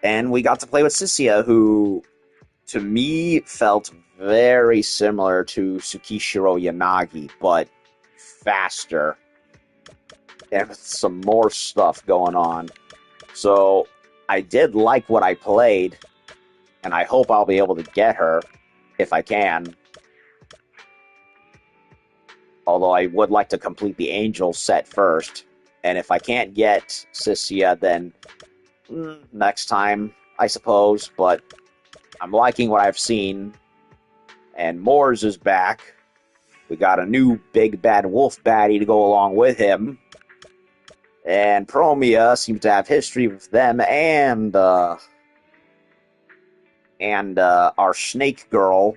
And we got to play with Cyssia, who, to me, felt very similar to Tsukishiro Yanagi, but faster. And with some more stuff going on. So, I did like what I played, and I hope I'll be able to get her, if I can. Although I would like to complete the Angel set first. And if I can't get Cyssia, then next time, I suppose. But I'm liking what I've seen. And Moors is back. We got a new big bad wolf baddie to go along with him. And Promia seems to have history with them and our snake girl.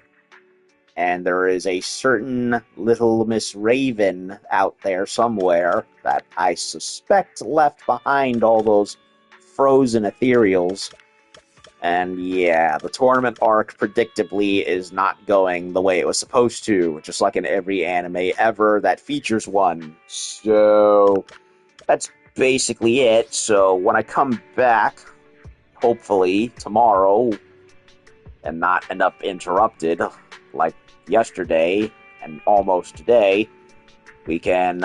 And there is a certain little Miss Raven out there somewhere that I suspect left behind all those frozen ethereals. And yeah, the tournament arc predictably is not going the way it was supposed to, just like in every anime ever that features one. So that's basically it. So when I come back, hopefully tomorrow, and not end up interrupted like yesterday and almost today, we can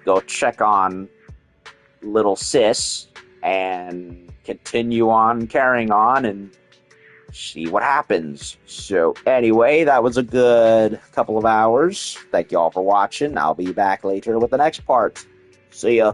go check on little sis and continue on carrying on and see what happens. So anyway, that was a good couple of hours. Thank you all for watching. I'll be back later with the next part. See ya.